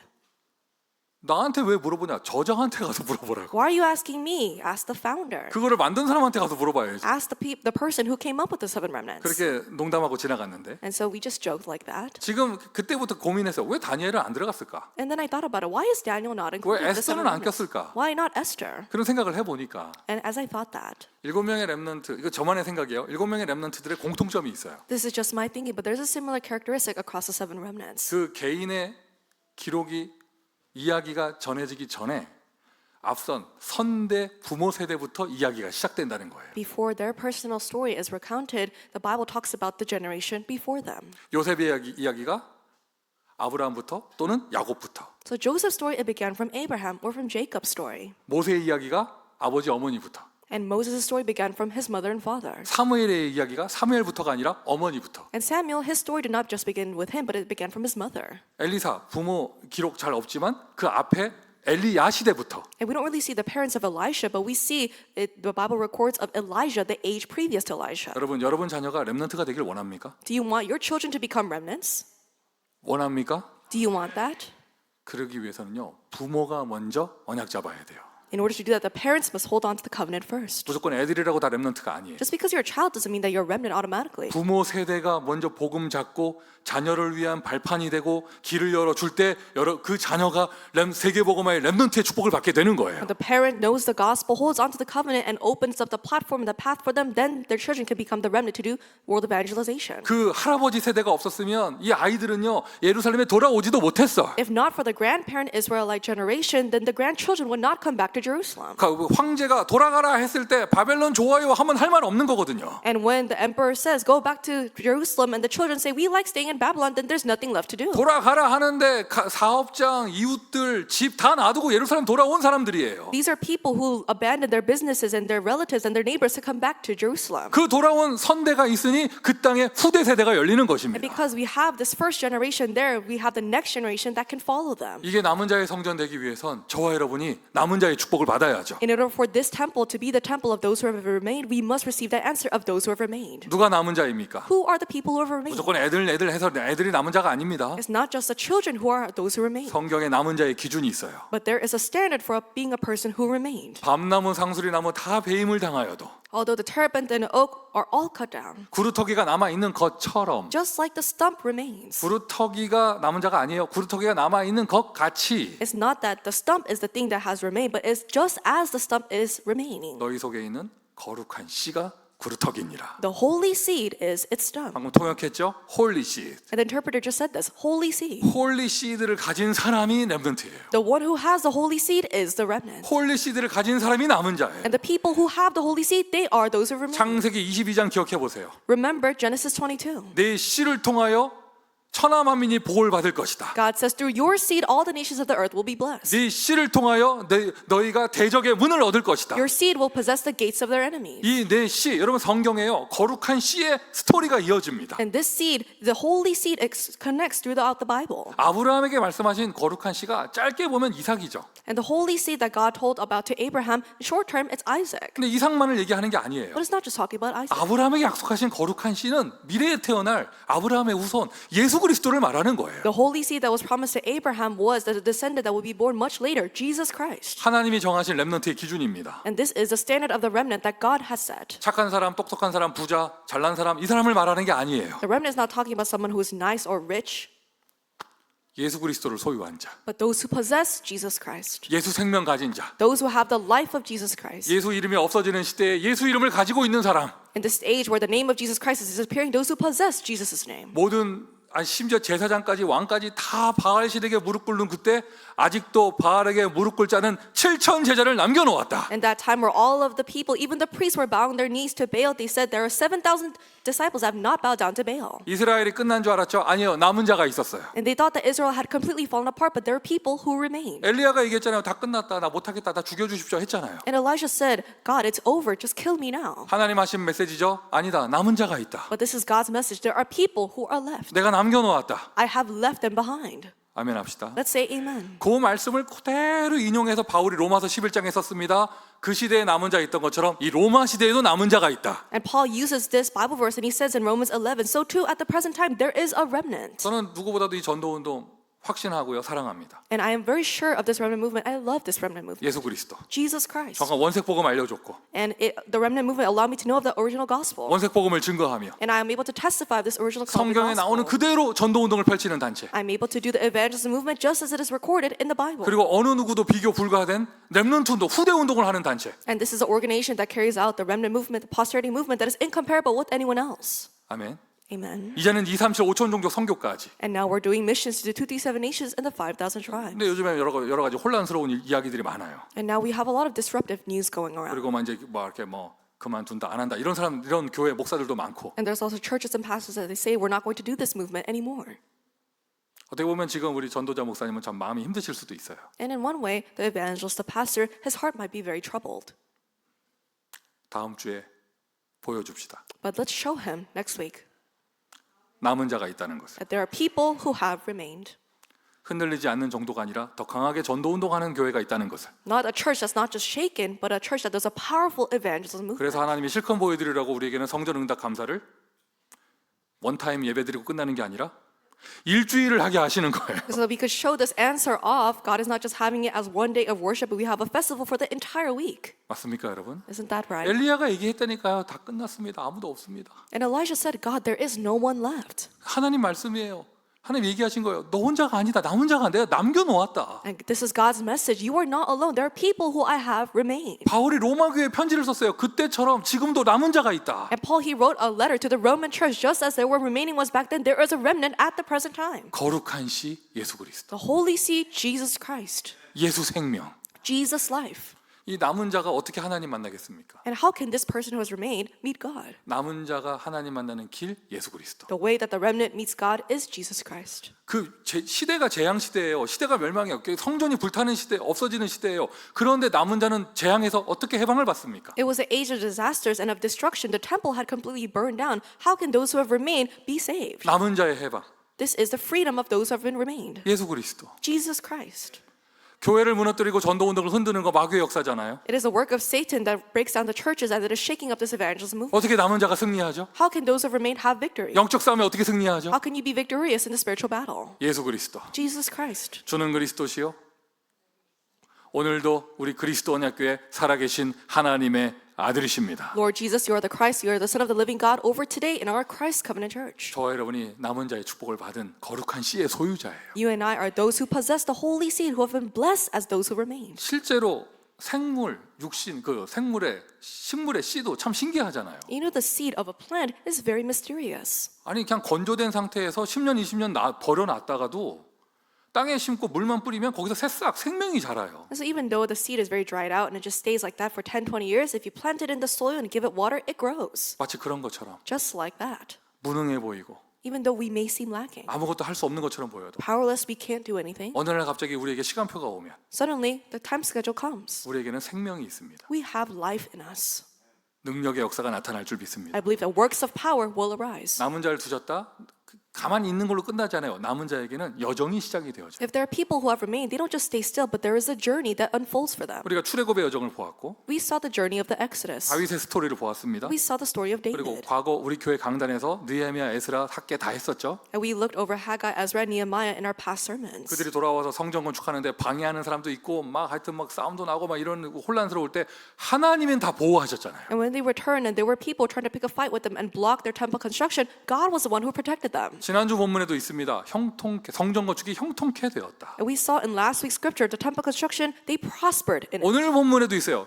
나한테 왜 물어보냐? 저장한테 가서 물어보라고. Why are you asking me? Ask the founder. 그거를 만든 사람한테 가서 물어봐야지. Ask the person who came up with the seven remnants. 그렇게 농담하고 지나갔는데 And so we just joked like that. 지금 그때부터 고민해서 왜 다니엘은 안 들어갔을까? And then I thought about it. Why is Daniel not included 왜 in the seven 에스더는 안 remnants? 꼈을까? Why not Esther? 그런 생각을 해보니까 And as I thought that, 7명의 렘넌트, 이거 저만의 생각이에요. 7명의 렘넌트들의 공통점이 있어요. this is just my thinking, but there's a similar characteristic across the seven remnants. 그 개인의 기록이 이야기가 전해지기 전에 앞선 선대 부모 세대부터 이야기가 시작된다는 거예요. Before their personal story is recounted, the Bible talks about the generation before them. 요셉의 이야기가 아브라함부터 또는 야곱부터, So Joseph's story, it began from Abraham or from Jacob's story. 모세의 이야기가 아버지 어머니부터, And Moses' story began from his mother and father. 사무엘의 이야기가 사무엘부터가 아니라 어머니부터, And Samuel, his story did not just begin with him, but it began from his mother. 엘리사 부모 기록 잘 없지만 그 앞에 엘리야 시대부터, And we don't really see the parents of Elisha, but we see the Bible records of Elijah, the age previous to Elisha. 여러분 자녀가 렘넌트가 되길 원합니까? Do you want your children to become remnants? 원합니까? Do you want that? 그러기 위해서는요 부모가 먼저 언약 잡아야 돼요. In order to do that, the parents must hold on to the covenant first. 무조건 애들이라고 다 렘넌트가 아니에요. Just because you're a child doesn't mean that you're a remnant automatically. 부모 세대가 먼저 복음 잡고 자녀를 위한 발판이 되고 길을 열어줄 때 그 자녀가 세계복음화의 렘넌트의 축복을 받게 되는 거예요. When the parent knows the gospel, holds on to the covenant, and opens up the platform and the path for them, then their children can become the remnant to do world evangelization. 그 할아버지 세대가 없었으면 이 아이들은요 예루살렘에 돌아오지도 못했어. If not for the grandparent Israelite generation, then the grandchildren would not come back to Jerusalem. 황제가 돌아가라 했을 때 바벨론 좋아요 하면 할 말 없는 거거든요. And when the emperor says, go back to Jerusalem, and the children say, we like staying in Babylon, then there's nothing left to do. 돌아가라 하는데 사업장, 이웃들, 집 다 놔두고 예루살렘 돌아온 사람들이에요. These are people who abandoned their businesses and their relatives and their neighbors to come back to Jerusalem. 그 돌아온 선대가 있으니 그 땅에 후대 세대가 열리는 And 것입니다. because we have this first generation there, we have the next generation that can follow them. 이게 남은 자의 성전 되기 위해선 저와 여러분이 남은 자의 축복을 받아야죠. In order for this temple to be the temple of those who have remained, we must receive the answer of those who have remained. 누가 남은 자입니까? Who are the people who have remained? 무조건 애들 해서 애들이 남은 자가 아닙니다. It's not just the children who are those who remain, 성경에 남은 자의 기준이 있어요. but there is a standard for being a person who remained. 밤나무, 상수리나무 다 배임을 당하여도 Although the terebinth and the oak are all cut down, 구루터기가 남아 있는 것처럼 just like the stump remains. 구루터기가 남은 자가 아니에요. 구루터기가 남아 있는 것 같이 It's not that the stump is the thing that has remained, but it's just as the stump is remaining. 너희 속에 있는 거룩한 씨가 구루터기니라. The holy seed is its stump. 방금 통역했죠? 홀리 씨드. And the interpreter just said this, holy seed. 홀리 씨드를 가진 사람이 렘넌트예요. The one who has the holy seed is the remnant. 홀리 씨드를 가진 사람이 남은 자예요. And the people who have the holy seed, they are those who remain. 창세기 22장 기억해 보세요. Remember Genesis 22. 내 씨를 통하여 천하 만민이 복을 받을 것이다. God says, through your seed, all the nations of the earth will be blessed. 네 씨를 통하여 너희가 대적의 문을 얻을 것이다. Your seed will possess the gates of their enemies. 이 내 씨, 여러분 성경에요. 거룩한 씨의 스토리가 이어집니다. And this seed, the holy seed, connects throughout the Bible. 아브라함에게 말씀하신 거룩한 씨가 짧게 보면 이삭이죠. And the holy seed that God told about to Abraham, short term, it's Isaac. 근데 이삭만을 얘기하는 게 아니에요. But it's not just talking about Isaac. 아브라함에게 약속하신 거룩한 씨는 미래에 태어날 아브라함의 후손 예수 그리스도를 말하는 거예요. The holy seed that was promised to Abraham was the descendant that would be born much later, Jesus Christ. 하나님이 정하신 렘넌트의 기준입니다. And this is the standard of the remnant that God has set. 착한 사람, 똑똑한 사람, 부자, 잘난 사람 이 사람을 말하는 게 아니에요. The remnant is not talking about someone who is nice or rich, 예수 그리스도를 소유한 자, but those who possess Jesus Christ. 예수 생명 가진 자, Those who have the life of Jesus Christ. 예수 이름이 없어지는 시대에 예수 이름을 가지고 있는 사람, In this age where the name of Jesus Christ is disappearing, those who possess Jesus' name. 모든 심지어 제사장까지 왕까지 다 바알 신에게 무릎 꿇는 그때 아직도 바알에게 무릎 꿇지 않은 7천 제자를 남겨놓았다. And that time where all of the people, even the priests, were bowing their knees to Baal, they said there are 7,000 disciples that have not bowed down to Baal. 이스라엘이 끝난 줄 알았죠? 아니요, 남은 자가 있었어요. And they thought that Israel had completely fallen apart, but there are people who remain. 엘리야가 얘기했잖아요. 다 끝났다. 나 못하겠다. 다 죽여주십시오 했잖아요. And Elijah said, God, it's over, just kill me now. 하나님 하신 메시지죠? 아니다. 남은 자가 있다. But this is God's message. There are people who are left. 내가 남겨놓았다. I have left them behind. 아멘 합시다. Let's say amen. 그 말씀을 그대로 인용해서 바울이 로마서 11장에 썼습니다. 그 시대에 남은 자 있던 것처럼 이 로마 시대에도 남은 자가 있다. And Paul uses this Bible verse and he says in Romans 11, so too at the present time there is a remnant. 저는 누구보다도 이 전도운동 확신하고요. 사랑합니다. And I am very sure of this remnant movement. I love this remnant movement. 예수 그리스도. Jesus Christ. 정확한 원색 복음 알려줬고 And the remnant movement allowed me to know of the original gospel. 원색 복음을 증거하며 And I am able to testify of this original 성경에 나오는 gospel. 그대로 전도운동을 펼치는 단체. I'm able to do the evangelism movement just as it is recorded in the Bible. 그리고 어느 누구도 비교 불가된 렘넌트 운동, 후대 운동을 하는 단체. And this is an organization that carries out the remnant movement, the posterity movement that is incomparable with anyone else. 아멘. Amen. 이제는 2, 3, 7, 5천 종족 선교까지. And now we're doing missions to the 237 nations and the 5,000 tribes. 근데 요즘에 여러 가지 혼란스러운 이야기들이 많아요. And now we have a lot of disruptive news going around. 그리고 막 이제 뭐 이렇게 뭐 그만둔다 안 한다 이런 사람 이런 교회 목사들도 많고. And there's also churches and pastors that they say we're not going to do this movement anymore. 어떻게 보면 지금 우리 전도자 목사님은 참 마음이 힘드실 수도 있어요. And in one way, the evangelist, the pastor, his heart might be very troubled. 다음 주에 보여줍시다. But let's show him next week 남은 자가 있다는 것을. that there are people who have remained. 흔들리지 않는 정도가 아니라 더 강하게 전도 운동하는 교회가 있다는 것을. Not a church that's not just shaken, but a church that does a powerful evangelism movement. 그래서 하나님이 실컷 보여드리라고 우리에게는 성전 응답 감사를 원타임 예배드리고 끝나는 게 아니라 일주일을 하게 하시는 거예요. So that we could show this answer off, God is not just having it as one day of worship, but we have a festival for the entire week. 맞습니까, 여러분? Isn't that right? 엘리야가 얘기했다니까요. 다 끝났습니다. 아무도 없습니다. And Elijah said, God, there is no one left. 하나님 말씀이에요. 하나님 얘기하신 거예요. 너 혼자가 아니다. 나 혼자가 내가 남겨놓았다. And this is God's message. You are not alone. There are people who I have remained. 바울이 로마 교회에 편지를 썼어요. 그때처럼 지금도 남은 자가 있다. And Paul, he wrote a letter to the Roman church just as there were remaining ones back then. There is a remnant at the present time. 거룩한 씨 예수 그리스도. The Holy Seed, Jesus Christ. 예수 생명. Jesus' life. 이 남은 자가 어떻게 하나님 만나겠습니까? And how can this person who has remained meet God? 남은 자가 하나님 만나는 길 예수 그리스도. The way that the remnant meets God is Jesus Christ. 시대가 재앙 시대예요. 시대가 멸망이에요. 성전이 불타는 시대, 없어지는 시대예요. 그런데 남은 자는 재앙에서 어떻게 해방을 받습니까? It was an age of disasters and of destruction. The temple had completely burned down. How can those who have remained be saved? 남은 자의 해방. This is the freedom of those who have been remained. 예수 그리스도. Jesus Christ. 교회를 무너뜨리고 전도 운동을 흔드는 거 마귀의 역사잖아요. It is the work of Satan that breaks down the churches and that is shaking up this evangelism movement. 어떻게 남은 자가 승리하죠? How can those who have remained have victory? 영적 싸움에 어떻게 승리하죠? How can you be victorious in the spiritual battle? 예수 그리스도. Jesus Christ. 주는 그리스도시요. 오늘도 우리 그리스도 언약교회 살아계신 하나님의 아들이십니다. Lord Jesus, you are the Christ, you are the Son of the living God over today in our Christ Covenant Church. 저와 여러분이 남은 자의 축복을 받은 거룩한 씨의 소유자예요. You and I are those who possess the Holy Seed, who have been blessed as those who remain. 실제로 생물, 육신, 식물의 씨도 참 신기하잖아요. You know, the seed of a plant is very mysterious. 아니 그냥 건조된 상태에서 10년, 20년 버려놨다가도 땅에 심고 물만 뿌리면 거기서 새싹 생명이 자라요. And so even though the seed is very dried out and it just stays like that for 10, 20 years, if you plant it in the soil and give it water, it grows. 마치 그런 것처럼 Just like that. 무능해 보이고 even though we may seem lacking. 아무것도 할 수 없는 것처럼 보여도 Powerless, we can't do anything. 어느 날 갑자기 우리에게 시간표가 오면 Suddenly, the time schedule comes. 우리에게는 생명이 있습니다. We have life in us. 능력의 역사가 나타날 줄 믿습니다. I believe that works of power will arise. 남은 자를 두셨다? 가만히 있는 걸로 끝나지 않아요. 남은 자에게는 여정이 시작이 되어져요. If there are people who have remained, they don't just stay still, but there is a journey that unfolds for them. 우리가 출애굽의 여정을 보았고 We saw the journey of the Exodus. 다윗의 스토리를 보았습니다. We saw the story of 그리고 David. 과거 우리 교회 강단에서 느헤미야, 에스라, 학계 다 했었죠. And we looked over Haggai, Ezra, and Nehemiah in our past sermons. 그들이 돌아와서 성전 건축하는데 방해하는 사람도 있고 막 하여튼 막 싸움도 나고 막 이런 혼란스러울 때 하나님은 다 보호하셨잖아요. And when they returned and there were people trying to pick a fight with them and block their temple construction, God was the one who protected them. 지난주 본문에도 있습니다. 형통케 성전 건축이 형통케 되었다. And we saw in last week's scripture, the temple construction, they prospered in it. 오늘 본문에도 있어요.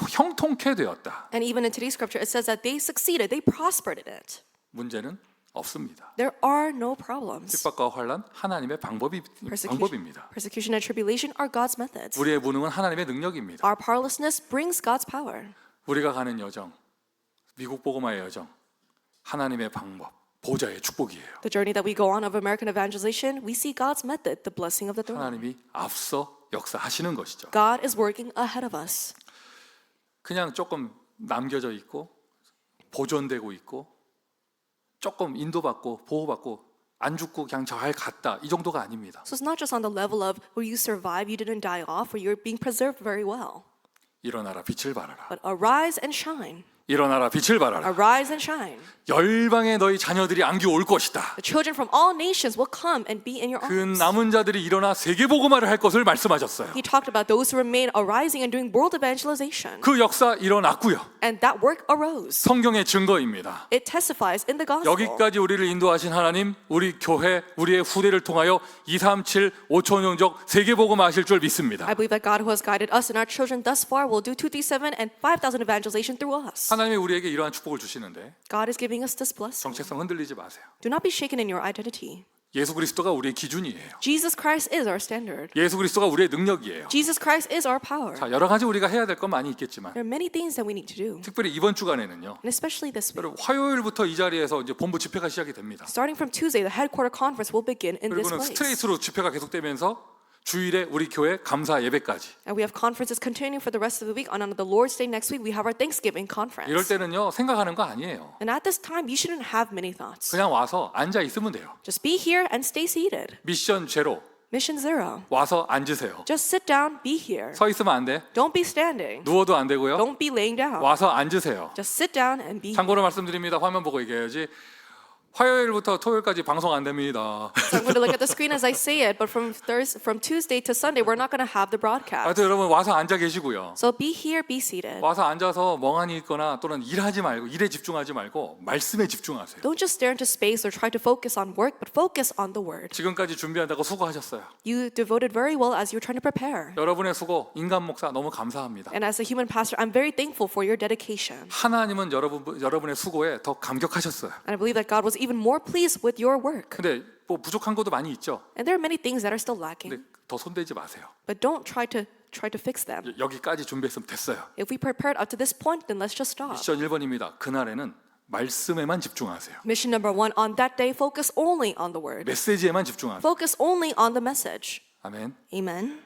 형통케 되었다. And even in today's scripture, it says that they succeeded, they prospered in it. 문제는 없습니다. There are no problems. 핍박과 환란 하나님의 방법입니다. Persecution and tribulation are God's methods. 우리의 무능은 하나님의 능력입니다. Our powerlessness brings God's power. 우리가 가는 여정, 미국 복음화의 여정, 하나님의 방법, 보좌의 축복이에요. The journey that we go on of American evangelization, we see God's method, the blessing of the throne. 하나님이 앞서 역사하시는 것이죠. God is working ahead of us. 그냥 조금 남겨져 있고 보존되고 있고 조금 인도받고 보호받고 안 죽고 그냥 잘 갔다 이 정도가 아닙니다. So it's not just on the level of where you survive, you didn't die off, or you're being preserved very well. 일어나라 빛을 발하라. But arise and shine. 일어나라 빛을 발하라. Arise and shine. 열방의 너희 자녀들이 안기 올 것이다. The children from all nations will come and be in your 그 arms. 남은 자들이 일어나 세계 복음화를 할 것을 말씀하셨어요. He talked about those who remain arising and doing world evangelization. 그 역사 일어났고요. And that work arose. 성경의 증거입니다. It testifies in the gospel. 여기까지 우리를 인도하신 하나님, 우리 교회, 우리의 후대를 통하여 237, 5천 영적 세계 복음화 하실 줄 믿습니다. I believe that God who has guided us and our children thus far will do 237 and 5,000 evangelization through us. 하나님이 우리에게 이러한 축복을 주시는데 God is giving us this blessing. 정체성 흔들리지 마세요. Do not be shaken in your identity. 예수 그리스도가 우리의 기준이에요. Jesus Christ is our standard. 예수 그리스도가 우리의 능력이에요. Jesus Christ is our power. 자, 여러 가지 우리가 해야 될 건 많이 있겠지만 There are many things that we need to do, 특별히 이번 주간에는요. and especially this week. 여러분 화요일부터 이 자리에서 이제 본부 집회가 시작이 됩니다. Starting from Tuesday, the headquarter conference will begin in this 그리고는 place. 스트레이트로 집회가 계속되면서 주일에 우리 교회 감사 예배까지. And we have conferences continuing for the rest of the week. On the Lord's Day next week, we have our Thanksgiving conference. 이럴 때는요 생각하는 거 아니에요. And at this time, you shouldn't have many thoughts. 그냥 와서 앉아 있으면 돼요. Just be here and stay seated. 미션 제로. Mission zero. 와서 앉으세요. Just sit down, be here. 서 있으면 안 돼. Don't be standing. 누워도 안 되고요. Don't be laying down. 와서 앉으세요. Just sit down and be here. 참고로 말씀드립니다. 화면 보고 얘기해야지. 화요일부터 토요일까지 방송 안 됩니다. So I'm going to look at the screen as I say it, but from Tuesday to Sunday, we're not going to have the broadcast. 하여튼 여러분 와서 앉아 계시고요. So be here, be seated. 와서 앉아서 멍하니 있거나 또는 일하지 말고 일에 집중하지 말고 말씀에 집중하세요. Don't just stare into space or try to focus on work, but focus on the word. 지금까지 준비한다고 수고하셨어요. You devoted very well as you were trying to prepare. 여러분의 수고 인간 목사 너무 감사합니다. And as a human pastor, I'm very thankful for your dedication. 하나님은 여러분의 수고에 더 감격하셨어요. And I believe that God was even more pleased with your work. 근데 뭐 부족한 것도 많이 있죠. And there are many things that are still 근데 lacking, 더 손대지 마세요. but don't try to fix them. 여기까지 준비했으면 됐어요. If we prepared up to this point, then let's just stop. 미션 1번입니다. 그날에는 말씀에만 집중하세요. Mission number 1, on that day, focus only on the word. 메시지에만 집중하세요. Focus only on the message. 아멘. Amen.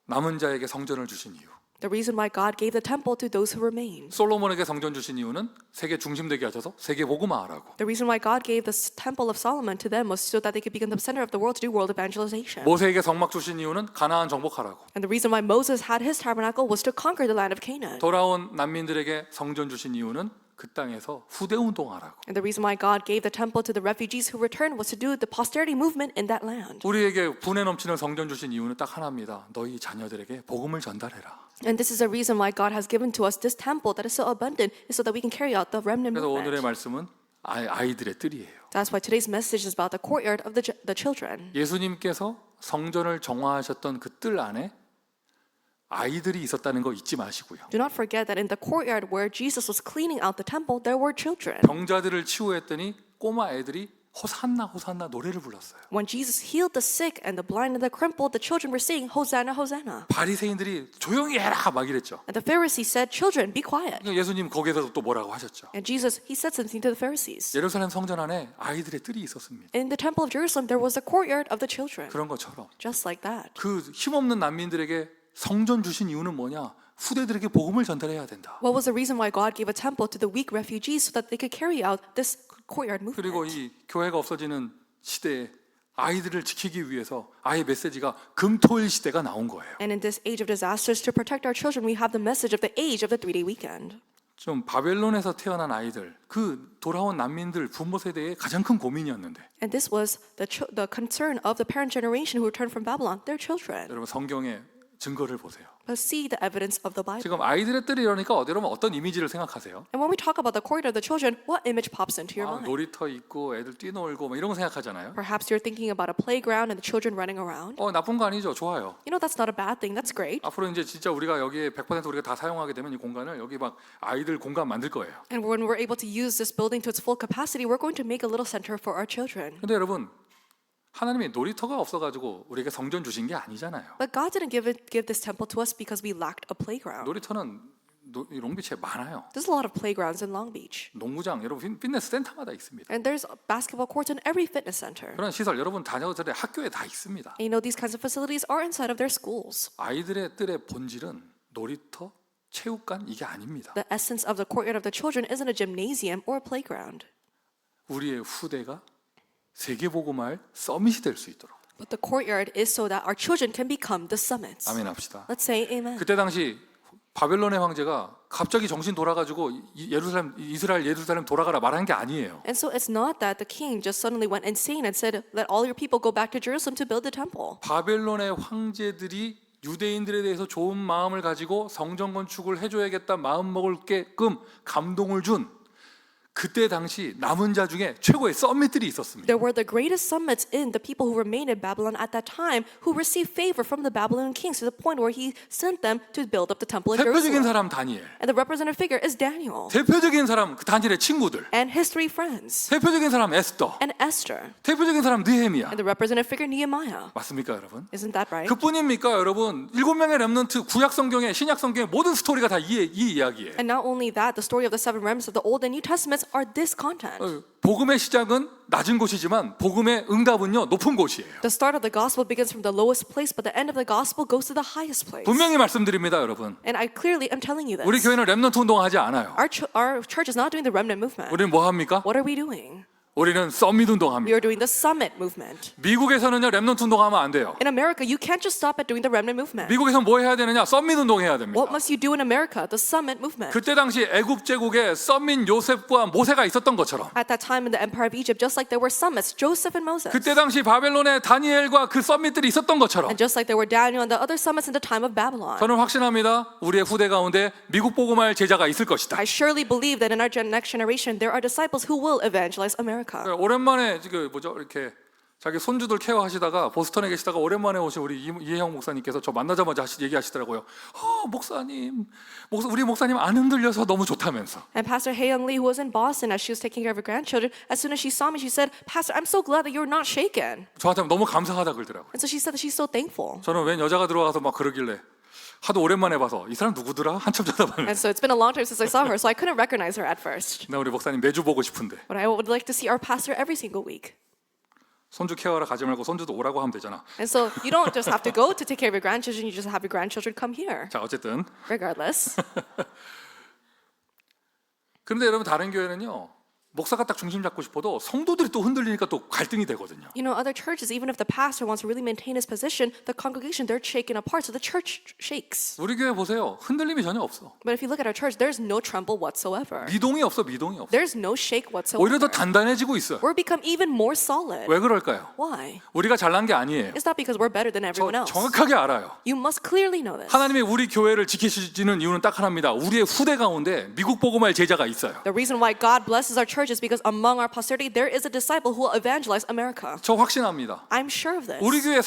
남은 자에게 성전을 주신 이유. The reason why God gave the temple to those who remain. 솔로몬에게 성전 주신 이유는 세계 중심되게 하셔서 세계 복음화하라고. The reason why God gave the temple of Solomon to them was so that they could become the center of the world to do world evangelization. 모세에게 성막 주신 이유는 가나안 정복하라고. And the reason why Moses had his tabernacle was to conquer the land of Canaan. 돌아온 난민들에게 성전 주신 이유는 그 땅에서 후대 운동하라고. And the reason why God gave the temple to the refugees who returned was to do the posterity movement in that land. 우리에게 분에 넘치는 성전 주신 이유는 딱 하나입니다. 너희 자녀들에게 복음을 전달해라. And this is the reason why God has given to us this temple that is so abundant, is so that we can carry out the remnant 그래서 오늘의 movement. 말씀은 아이들의 뜰이에요. That's why today's message is about the courtyard of the children. 예수님께서 성전을 정화하셨던 그 뜰 안에 아이들이 있었다는 거 잊지 마시고요. Do not forget that in the courtyard where Jesus was cleaning out the temple, there were children. 병자들을 치유했더니 꼬마 애들이 호산나 호산나 노래를 불렀어요. When Jesus healed the sick and the blind and the crippled, the children were saying, Hosanna, Hosanna. 바리새인들이 조용히 해라 막 이랬죠. And the Pharisees said, children, be quiet. 예수님 거기에서 또 뭐라고 하셨죠. And Jesus, he said something to the Pharisees. 예루살렘 성전 안에 아이들의 뜰이 있었습니다. In the temple of Jerusalem, there was a courtyard of the children. 그런 것처럼 Just like that. 그 힘없는 난민들에게 성전 주신 이유는 뭐냐? 후대들에게 복음을 전달해야 된다. What was the reason why God gave a temple to the weak refugees so that they could carry out this courtyard 그리고 movement? 이 교회가 없어지는 시대에 아이들을 지키기 위해서 아예 메시지가 금토일 시대가 나온 거예요. And in this age of disasters, to protect our children, we have the message of the age of the 3-day weekend. 좀 바벨론에서 태어난 아이들, 그 돌아온 난민들 부모 세대의 가장 큰 고민이었는데 And this was the concern of the parent generation who returned from Babylon, their children. 여러분 성경의 증거를 보세요. Let's see the evidence of the Bible. 지금 아이들의 뜰이 이러니까 여러분 어떤 이미지를 생각하세요? And when we talk about the courtyard of the children, what image pops into your 아, mind? 놀이터 있고 애들 뛰놀고 뭐 이런 거 생각하잖아요. Perhaps you're thinking about a playground and the children running around. 나쁜 거 아니죠. 좋아요. You know, that's not a bad thing. That's great. 앞으로 이제 진짜 우리가 여기에 100% 우리가 다 사용하게 되면 이 공간을 여기 막 아이들 공간 만들 거예요. And when we're able to use this building to its full capacity, we're going to make a little center for our children. 근데 여러분 하나님이 놀이터가 없어가지고 우리에게 성전 주신 게 아니잖아요. But God didn't give this temple to us because we lacked a playground. 놀이터는 이 롱비치에 많아요. There's a lot of playgrounds in Long Beach. 농구장 여러분 피트니스 센터마다 있습니다. And there's basketball courts in every fitness center. 그런 시설 여러분 다녀오던 학교에 다 있습니다. And you know, these kinds of facilities are inside of their schools. 아이들의 뜰의 본질은 놀이터, 체육관 이게 아닙니다. The essence of the courtyard of the children isn't a gymnasium or a playground. 우리의 후대가 세계복음화의 서밋이 될 수 있도록. But the courtyard is so that our children can become the summits. 아멘 합시다. Let's say amen. 그때 당시 바벨론의 황제가 갑자기 정신 돌아가지고 이스라엘 예루살렘 돌아가라 말한 게 아니에요. And so it's not that the king just suddenly went insane and said, let all your people go back to Jerusalem to build the temple. 바벨론의 황제들이 유대인들에 대해서 좋은 마음을 가지고 성전 건축을 해줘야겠다 마음 먹을게끔 감동을 준 그때 당시 남은 자 중에 최고의 서밋들이 있었습니다. There were the greatest summits in the people who remained in Babylon at that time who received favor from the Babylonian kings to the point where he sent them to build up the temple in 대표적인 Jerusalem. 사람 다니엘, And the representative figure is Daniel 대표적인 사람 그 다니엘의 친구들, and his 3 friends 대표적인 사람 에스더, and Esther 대표적인 사람 느헤미야. and the representative figure Nehemiah. 맞습니까, 여러분? Isn't that right? 그뿐입니까, 여러분? 7명의 렘넌트 구약 성경에 신약 성경의 모든 스토리가 다 이 이야기예요. And not only that, the story of the 7 remnants of the Old and New Testaments are this content. 복음의 시작은 낮은 곳이지만 복음의 응답은요 높은 곳이에요. The start of the gospel begins from the lowest place, but the end of the gospel goes to the highest place. 분명히 말씀드립니다, 여러분. And I clearly am telling you this. 우리 교회는 렘넌트 운동하지 않아요. Our church is not doing the remnant movement. 우리는 뭐 합니까? What are we doing? 우리는 서밋 We 운동합니다. are doing the summit movement. 미국에서는요 렘넌트 운동하면 안 돼요. In America, you can't just stop at doing the remnant movement. 미국에서 뭐 해야 되느냐? 서밋 운동해야 됩니다. What must you do in America? The summit movement. 그때 당시 애굽 제국에 서밋 요셉과 모세가 있었던 것처럼 At that time in the empire of Egypt, just like there were summits, Joseph and Moses. 그때 당시 바벨론에 다니엘과 그 서밋들이 있었던 것처럼 And just like there were Daniel and the other summits in the time of Babylon. 저는 확신합니다. 우리의 후대 가운데 미국 복음할 제자가 있을 것이다. I surely believe that in our next generation, there are disciples who will evangelize America. 오랜만에 지금 뭐죠 이렇게 자기 손주들 케어하시다가 보스턴에 계시다가 오랜만에 오신 우리 이혜영 목사님께서 저 만나자마자 얘기하시더라고요. 목사님, 우리 목사님 안 흔들려서 너무 좋다면서. And Pastor Hae-young Lee, who was in Boston as she was taking care of her grandchildren, as soon as she saw me, she said, Pastor, I'm so glad that you're not shaken. 저한테 너무 감사하다 그러더라고요. And so she said that she's so thankful. 저는 웬 여자가 들어가서 막 그러길래 하도 오랜만에 봐서 이 사람 누구더라? 한참 쳐다봤는데. And so it's been a long time since I saw her, so I couldn't recognize her at first. 나 우리 목사님 매주 보고 싶은데 But I would like to see our pastor every single week. 손주 케어하러 가지 말고 손주도 오라고 하면 되잖아. And so you don't just have to go to take care of your grandchildren, you just have your grandchildren come here. 자 어쨌든 Regardless. 그런데 여러분 다른 교회는요 목사가 딱 중심 잡고 싶어도 성도들이 또 흔들리니까 또 갈등이 되거든요. You know, other churches, even if the pastor wants to really maintain his position, the congregation, they're shaken apart, so the church shakes. 우리 교회 보세요. 흔들림이 전혀 없어. But if you look at our church, there's no tremble whatsoever. 미동이 없어. There's no shake 오히려 더 whatsoever. 단단해지고 있어요. We're become even more solid. 왜 그럴까요? Why? 우리가 잘난 게 아니에요. It's not because we're better than everyone else. 정확하게 알아요. You must clearly know this. 하나님이 우리 교회를 지키시는 이유는 딱 하나입니다. 우리의 후대 가운데 미국 복음할 제자가 있어요. The reason why God blesses our church church is because among our posterity there is a disciple who will evangelize America. 저 확신합니다. I'm sure of this. 우리 교회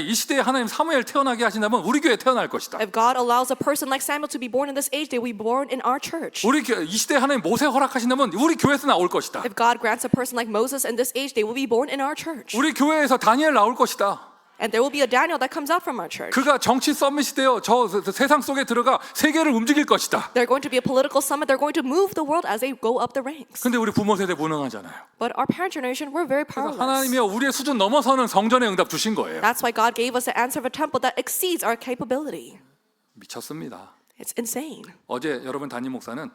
이 시대에 하나님 사무엘 태어나게 하신다면 우리 교회에 태어날 것이다. If God allows a person like Samuel to be born in this age, they will be born in our church. 이 시대에 하나님 모세 허락하신다면 우리 교회에서 나올 것이다. If God grants a person like Moses in this age, they will be born in our church. 우리 교회에서 다니엘 나올 것이다. And there will be a Daniel that comes out from our church. 그가 정치 서밋이 되어 저 세상 속에 들어가 세계를 움직일 것이다. They're going to be a political summit. They're going to move the world as they go up the ranks. 근데 우리 부모 세대 무능하잖아요. But our parent generation, we're very 그래서 powerless. 하나님이 우리의 수준 넘어서는 성전의 응답 주신 거예요. That's why God gave us the answer of a temple that exceeds our capability. 미쳤습니다. It's insane. 어제 여러분 담임 목사는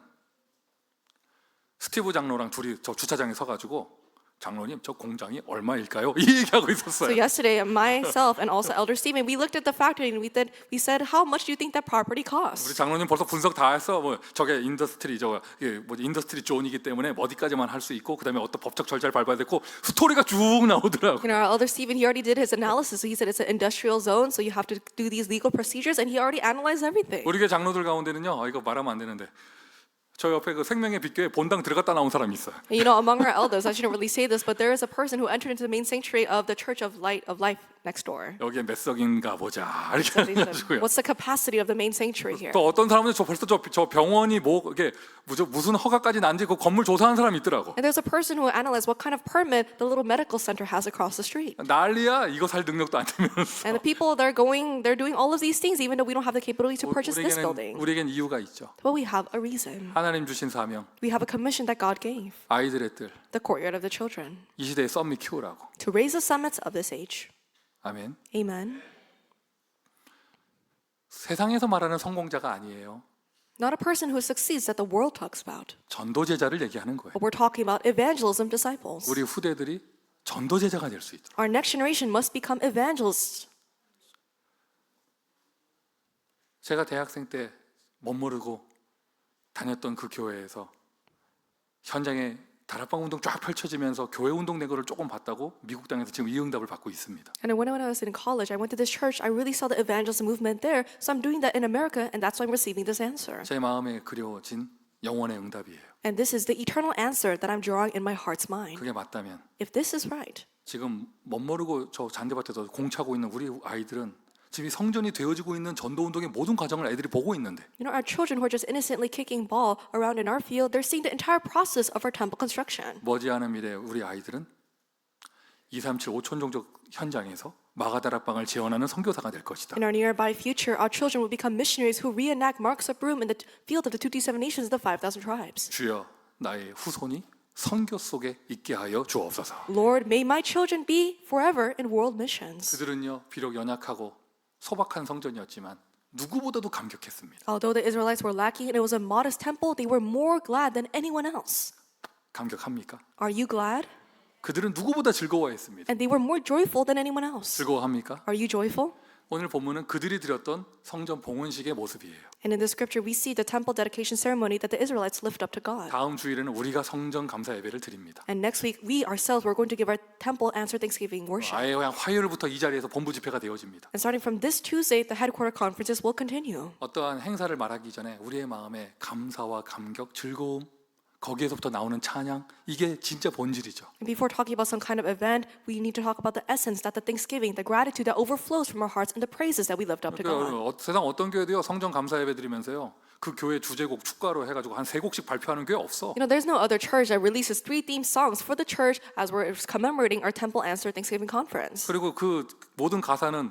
스티브 장로랑 둘이 저 주차장에 서가지고 장로님 저 공장이 얼마일까요? 이 얘기하고 So 있었어요. yesterday, myself and also Elder Stephen, we looked at the factory and we said, how much do you think that property 우리 costs? 장로님 벌써 분석 다 했어. 뭐 저게 인더스트리 존이기 때문에 어디까지만 할 수 있고 그다음에 어떤 법적 절차를 밟아야 되고 스토리가 쭉 나오더라고. You know, our Elder Stephen, he already did his analysis. So he said it's an industrial zone, so you have to do these legal procedures, and he already analyzed everything. 우리 교회 장로들 가운데는요. 이거 말하면 안 되는데 저 옆에 그 생명의 빛교회 본당 들어갔다 나온 사람이 있어요. You know, among our elders, I shouldn't really say this, but there is a person who entered into the main sanctuary of the Church of Life next door. 여기에 몇 석인가 보자 이렇게 So they said, 해가지고요. what's the capacity of the main sanctuary here? 또 어떤 사람은 벌써 저 병원이 뭐 이게 무슨 허가까지 난지 그 건물 조사한 사람이 있더라고. And there's a person who analyzed what kind of permit the little medical center has across the street. 난리야. 이거 살 능력도 안 되면서. And the people, they're doing all of these things, even though we don't have the capability to purchase this building. 우리에겐 이유가 있죠. But we have a reason. 하나님 주신 사명. We have a commission that God gave, 아이들의 뜰. the courtyard of the children, 이 시대에 썸미 키우라고. to raise the summits of this age. 아멘. Amen. 세상에서 말하는 성공자가 아니에요. Not a person who succeeds that the world talks about, 전도제자를 얘기하는 거예요. but we're talking about evangelism disciples. 우리 후대들이 전도제자가 될 수 있도록. Our next generation must become evangelists. 제가 대학생 때 멋모르고 다녔던 그 교회에서 현장에 다락방 운동 쫙 펼쳐지면서 교회 운동 된 거를 조금 봤다고 미국 땅에서 지금 이 응답을 받고 있습니다. And when I was in college, I went to this church. I really saw the evangelism movement there. So I'm doing that in America, and that's why I'm receiving this answer. 제 마음에 그려진 영원의 응답이에요. And this is the eternal answer that I'm drawing in my heart's mind. 그게 맞다면 If this is right, 지금 멋모르고 저 잔디밭에서 공차고 있는 우리 아이들은 지금 이 성전이 되어지고 있는 전도 운동의 모든 과정을 애들이 보고 있는데 you know, our children who are just innocently kicking ball around in our field, they're seeing the entire process of our temple construction. 머지않은 미래 우리 아이들은 237 5촌종족 현장에서 마가다락방을 재현하는 선교사가 될 것이다. In our nearby future, our children will become missionaries who reenact Marks of Broom in the field of the 227 nations, the 5,000 tribes. 주여 나의 후손이 선교 속에 있게 하여 주옵소서. Lord, may my children be forever in world missions. 그들은요 비록 연약하고 소박한 성전이었지만 누구보다도 감격했습니다. Although the Israelites were lacking and it was a modest temple, they were more glad than anyone else. 감격합니까? Are you glad? 그들은 누구보다 즐거워했습니다. And they were more joyful than anyone else. 즐거워합니까? Are you joyful? 오늘 본문은 그들이 드렸던 성전 봉헌식의 모습이에요. And in the scripture, we see the temple dedication ceremony that the Israelites lift up to God. 다음 주일에는 우리가 성전 감사 예배를 드립니다. And next week, we ourselves were going to give our temple answer Thanksgiving worship. 아예 그냥 화요일부터 이 자리에서 본부 집회가 되어집니다. And starting from this Tuesday, the headquarter conferences will continue. 어떠한 행사를 말하기 전에 우리의 마음에 감사와 감격, 즐거움 거기에서부터 나오는 찬양 이게 진짜 본질이죠. And before talking about some kind of event, we need to talk about the essence that the thanksgiving, the gratitude that overflows from our hearts and the praises that we lift up to God. 세상 어떤 교회도요 성전 감사 예배 드리면서요 그 교회 주제곡 축가로 해가지고 한 3곡씩 발표하는 교회 없어. You know, there's no other church that releases 3 theme songs for the church as we're commemorating our Temple Answer Thanksgiving Conference. 그리고 그 모든 가사는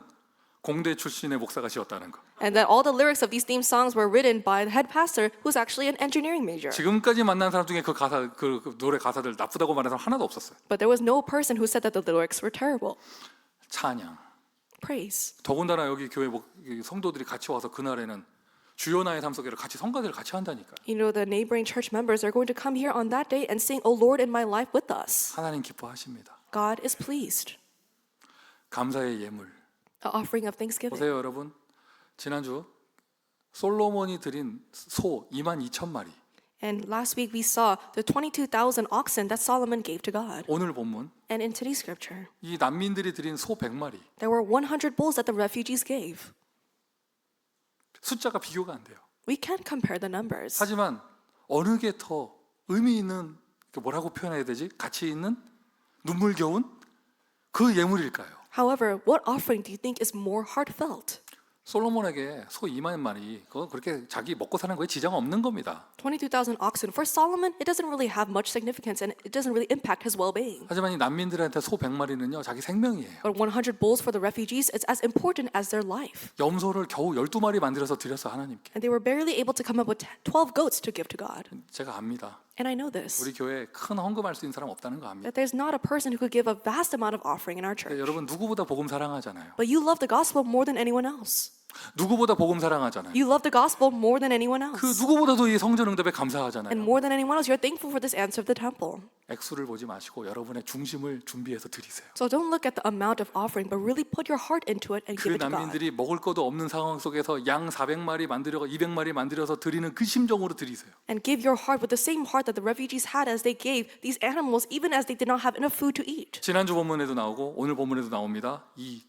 공대 출신의 목사가 지었다는 거. And that all the lyrics of these theme songs were written by the head pastor who's actually an engineering major. 지금까지 만난 사람 중에 그 가사 그 노래 가사들 나쁘다고 말하는 사람 하나도 없었어요. But there was no person who said that the lyrics were terrible. 찬양. Praise. 더군다나 여기 교회 성도들이 같이 와서 그날에는 주여 나의 삶 속에를 같이 성가대를 같이 한다니까요. You know, the neighboring church members are going to come here on that day and sing, "O Lord in my life" with us. 하나님 기뻐하십니다. God is pleased. 감사의 예물. An offering of thanksgiving. 보세요, 여러분. 지난주 솔로몬이 드린 소 22,000마리. And last week we saw the 22,000 oxen that Solomon gave to God. 오늘 본문 And in today's scripture, 이 난민들이 드린 소 100마리. there were 100 bulls that the refugees gave. 숫자가 비교가 안 돼요. We can't compare the numbers. 하지만 어느 게 더 의미 있는 뭐라고 표현해야 되지? 가치 있는 눈물겨운 그 예물일까요? However, what offering do you think is more heartfelt? 솔로몬에게 소 2만 마리 그거 그렇게 자기 먹고 사는 거에 지장 없는 겁니다. 22,000 oxen. For Solomon, it doesn't really have much significance and it doesn't really impact his well-being. 하지만 이 난민들한테 소 100마리는요 자기 생명이에요. But 100 bulls for the refugees is as important as their life. 염소를 겨우 12마리 만들어서 드려서 하나님께. And they were barely able to come up with 12 goats to give to God. 제가 압니다. And I know this, 우리 교회에 큰 헌금할 수 있는 사람 없다는 거 압니다. that there's not a person who could give a vast amount of offering in our church. 여러분 누구보다 복음 사랑하잖아요. But you love the gospel more than anyone else. 누구보다 복음 사랑하잖아요. You love the gospel more than anyone 그 else. 누구보다도 이 성전 응답에 And 감사하잖아요. more than anyone else, you're thankful for this answer of the temple. 액수를 보지 마시고 여러분의 중심을 준비해서 드리세요. So don't look at the amount of offering, but really put your heart into it and 그 give it to God. 난민들이 먹을 것도 없는 상황 속에서 양 400마리 만들어 200마리 만들어서 드리는 그 심정으로 드리세요. And give your heart with the same heart that the refugees had as they gave these animals, even as they did not have enough food to eat. 지난주 본문에도 나오고 오늘 본문에도 나옵니다. 이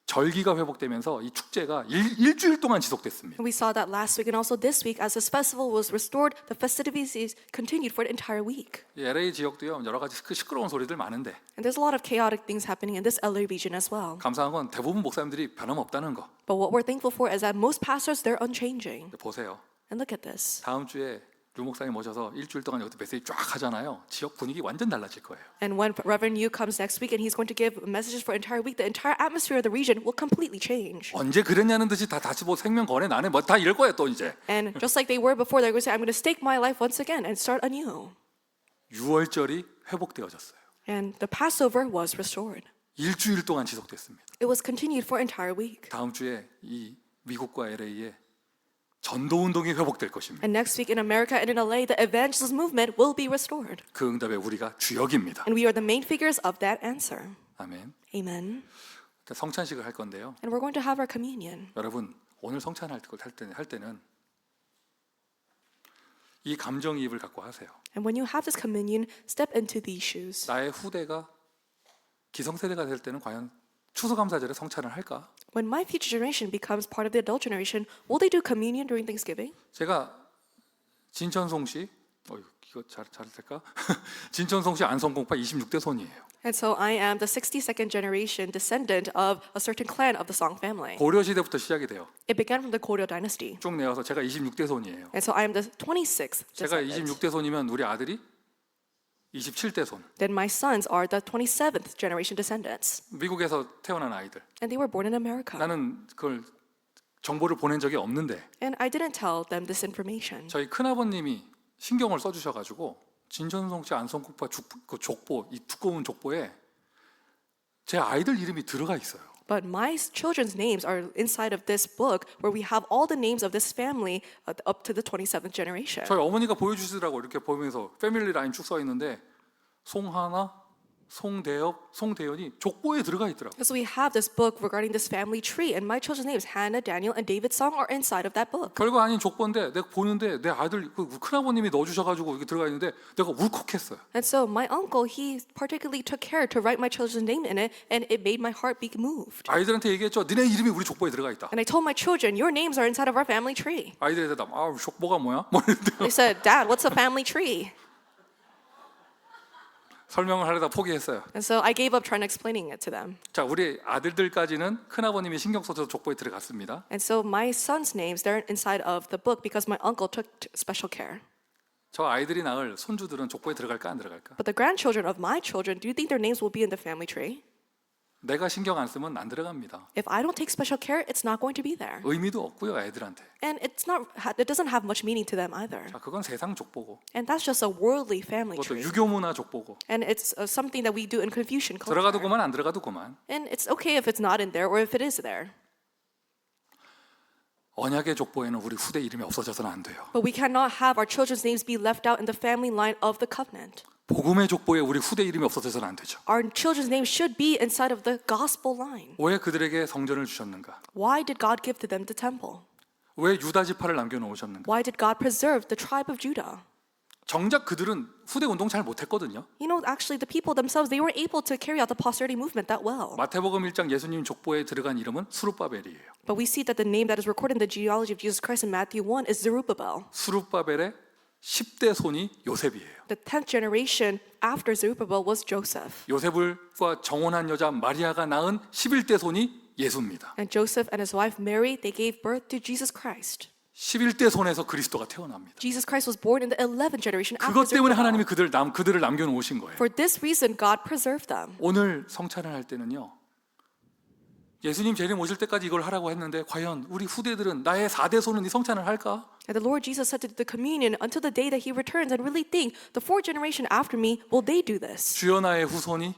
절기가 회복되면서 이 축제가 일주일 동안 지속됐습니다. And we saw that last week and also this week as this festival was restored, the festivities continued for an entire week. 이 LA 지역도요 여러 가지 시끄러운 소리들 많은데 And there's a lot of chaotic things happening in this LA region as well. 감사한 건 대부분 목사님들이 변함없다는 거. But what we're thankful for is that most pastors, they're unchanging. 보세요. And look at this. 다음 주에 류 목사님 모셔서 일주일 동안 여기서 메시지 쫙 하잖아요. 지역 분위기 완전 달라질 거예요. And when Reverend Yu comes next week and he's going to give messages for an entire week, the entire atmosphere of the region will completely change. 언제 그랬냐는 듯이 다 다시 뭐 생명 거래 나네 뭐 다 이럴 거예요 또 이제. And just like they were before, they're going to say, I'm going to stake my life once again and start anew. 유월절이 회복되어졌어요. And the Passover was restored. 일주일 동안 지속됐습니다. It was continued for an entire week. 다음 주에 이 미국과 LA에 전도 운동이 회복될 것입니다. And next week in America and in LA, the evangelist movement will be restored. 그 응답에 우리가 주역입니다. And we are the main figures of that answer. 아멘. Amen. 성찬식을 할 건데요. And we're going to have our communion. 여러분 오늘 성찬할 때는 이 감정이입을 갖고 하세요. And when you have this communion, step into these shoes. 나의 후대가 기성세대가 될 때는 과연 추수감사절에 성찬을 할까? When my future generation becomes part of the adult generation, will they do communion during Thanksgiving? 제가 진천송 씨, 이거 잘 될까? 진천송 씨 안성공파 26대 손이에요. And so I am the 62nd generation descendant of a certain clan of the Song family. 고려 시대부터 시작이 돼요. It began from the Goryeo dynasty. 쭉 내려서 제가 26대 손이에요. And so I am the 26th 제가 descendant. 26대 손이면 우리 아들이 27대 손. Then my sons are the 27th generation descendants. 미국에서 태어난 아이들. And they were born in America. 나는 그걸 정보를 보낸 적이 없는데 And I didn't tell them this information. 저희 큰아버님이 신경을 써주셔가지고 진천송 씨 안성국파 그 족보 이 두꺼운 족보에 제 아이들 이름이 들어가 있어요. But my children's names are inside of this book where we have all the names of this family up to the 27th generation. 저희 어머니가 보여주시더라고 이렇게 보면서 패밀리 라인 쭉 써 있는데 송하나, 송대엽, 송대현이 족보에 들어가 있더라고. So we have this book regarding this family tree, and my children's names, Hannah, Daniel, and David Song, are inside of that book. 별거 아닌 족보인데 내가 보는데 내 아들 그 큰아버님이 넣어주셔가지고 이게 들어가 있는데 내가 울컥했어요. And so my uncle, he particularly took care to write my children's name in it, and it made my heart be moved. 아이들한테 얘기했죠. 니네 이름이 우리 족보에 들어가 있다. And I told my children, your names are inside of our family tree. 아이들의 대답, 족보가 뭐야? 뭐 이랬는데요. They said, Dad, what's a family tree? 설명을 하려다 포기했어요. And so I gave up trying to explaining it to them. 자, 우리 아들들까지는 큰아버님이 신경 써서 족보에 들어갔습니다. And so my sons' names, they're inside of the book because my uncle took special care. 저 아이들이 낳을 손주들은 족보에 들어갈까 안 들어갈까? But the grandchildren of my children, do you think their names will be in the family tree? 내가 신경 안 쓰면 안 들어갑니다. If I don't take special care, it's not going to be there. 의미도 없고요, 애들한테. And it doesn't have much meaning to them either. 자, 그건 세상 족보고. And that's just a worldly family 그것도 tree. 유교 문화 족보고. And it's something that we do in Confucian culture. 들어가도 그만 안 들어가도 그만. And it's okay if it's not in there or if it is there. 언약의 족보에는 우리 후대 이름이 없어져서는 안 돼요. But we cannot have our children's names be left out in the family line of the covenant. 복음의 족보에 우리 후대 이름이 없어져서는 안 되죠. Our children's names should be inside of the gospel line. 왜 그들에게 성전을 주셨는가? Why did God give to them the temple? 왜 유다 지파를 남겨놓으셨는가? Why did God preserve the tribe of Judah? 정작 그들은 후대 운동 잘 못했거든요. You know, actually the people themselves, they were able to carry out the posterity movement that well. 마태복음 1장 예수님 족보에 들어간 이름은 수룹바벨이에요. But we see that the name that is recorded in the genealogy of Jesus Christ in Matthew 1 is Zerubbabel. 수룹바벨의 10대 손이 요셉이에요. The 10th generation after Zerubbabel was Joseph. 요셉과 정혼한 여자 마리아가 낳은 11대 손이 예수입니다. And Joseph and his wife Mary, they gave birth to Jesus Christ. 11대 손에서 그리스도가 태어납니다. Jesus Christ was born in the 11th generation after 그것 때문에 하나님이 Zerubbabel. 그들을 남겨놓으신 거예요. For this reason, God preserved them. 오늘 성찬을 할 때는요, 예수님 재림 오실 때까지 이걸 하라고 했는데 과연 우리 후대들은 나의 4대 손은 이 성찬을 할까? And the Lord Jesus said to do the communion until the day that He returns, and really think the fourth generation after me, will they do this? 주여 나의 후손이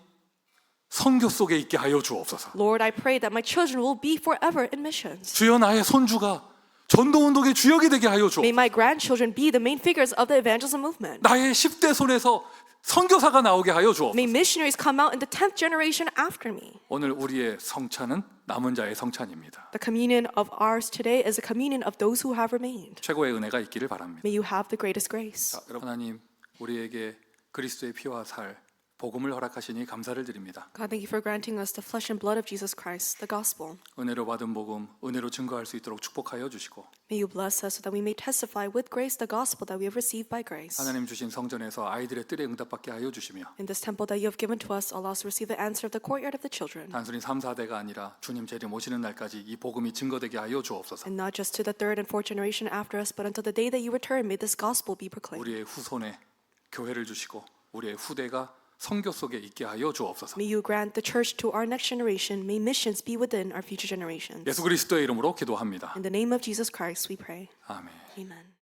선교 속에 있게 하여 주옵소서. Lord, I pray that my children will be forever in missions. 주여 나의 손주가 전도운동의 주역이 되게 하여 주옵소서. May my grandchildren be the main figures of the evangelism movement. 나의 10대 손에서 선교사가 나오게 하여 주옵소서. May missionaries come out in the 10th generation after me. 오늘 우리의 성찬은 남은 자의 성찬입니다. The communion of ours today is a communion of those who have remained. 최고의 은혜가 있기를 바랍니다. May you have the greatest grace. 자, 여러분 하나님, 우리에게 그리스도의 피와 살 복음을 허락하시니 감사를 드립니다. God, thank you for granting us the flesh and blood of Jesus Christ, the gospel. 은혜로 받은 복음, 은혜로 증거할 수 있도록 축복하여 주시고 May you bless us so that we may testify with grace the gospel that we have received by grace. 하나님 주신 성전에서 아이들의 뜰에 응답받게 하여 주시며 In this temple that you have given to us, allow us to receive the answer of the courtyard of the children. 단순히 3, 4대가 아니라 주님 재림 오시는 날까지 이 복음이 증거되게 하여 주옵소서. And not just to the third and fourth generation after us, but until the day that you return, may this gospel be proclaimed. 우리의 후손에 교회를 주시고 우리의 후대가 선교 속에 있게 하여 주옵소서. May you grant the church to our next generation. May missions be within our future generations. 예수 그리스도의 이름으로 기도합니다. In the name of Jesus Christ, we pray. 아멘. Amen.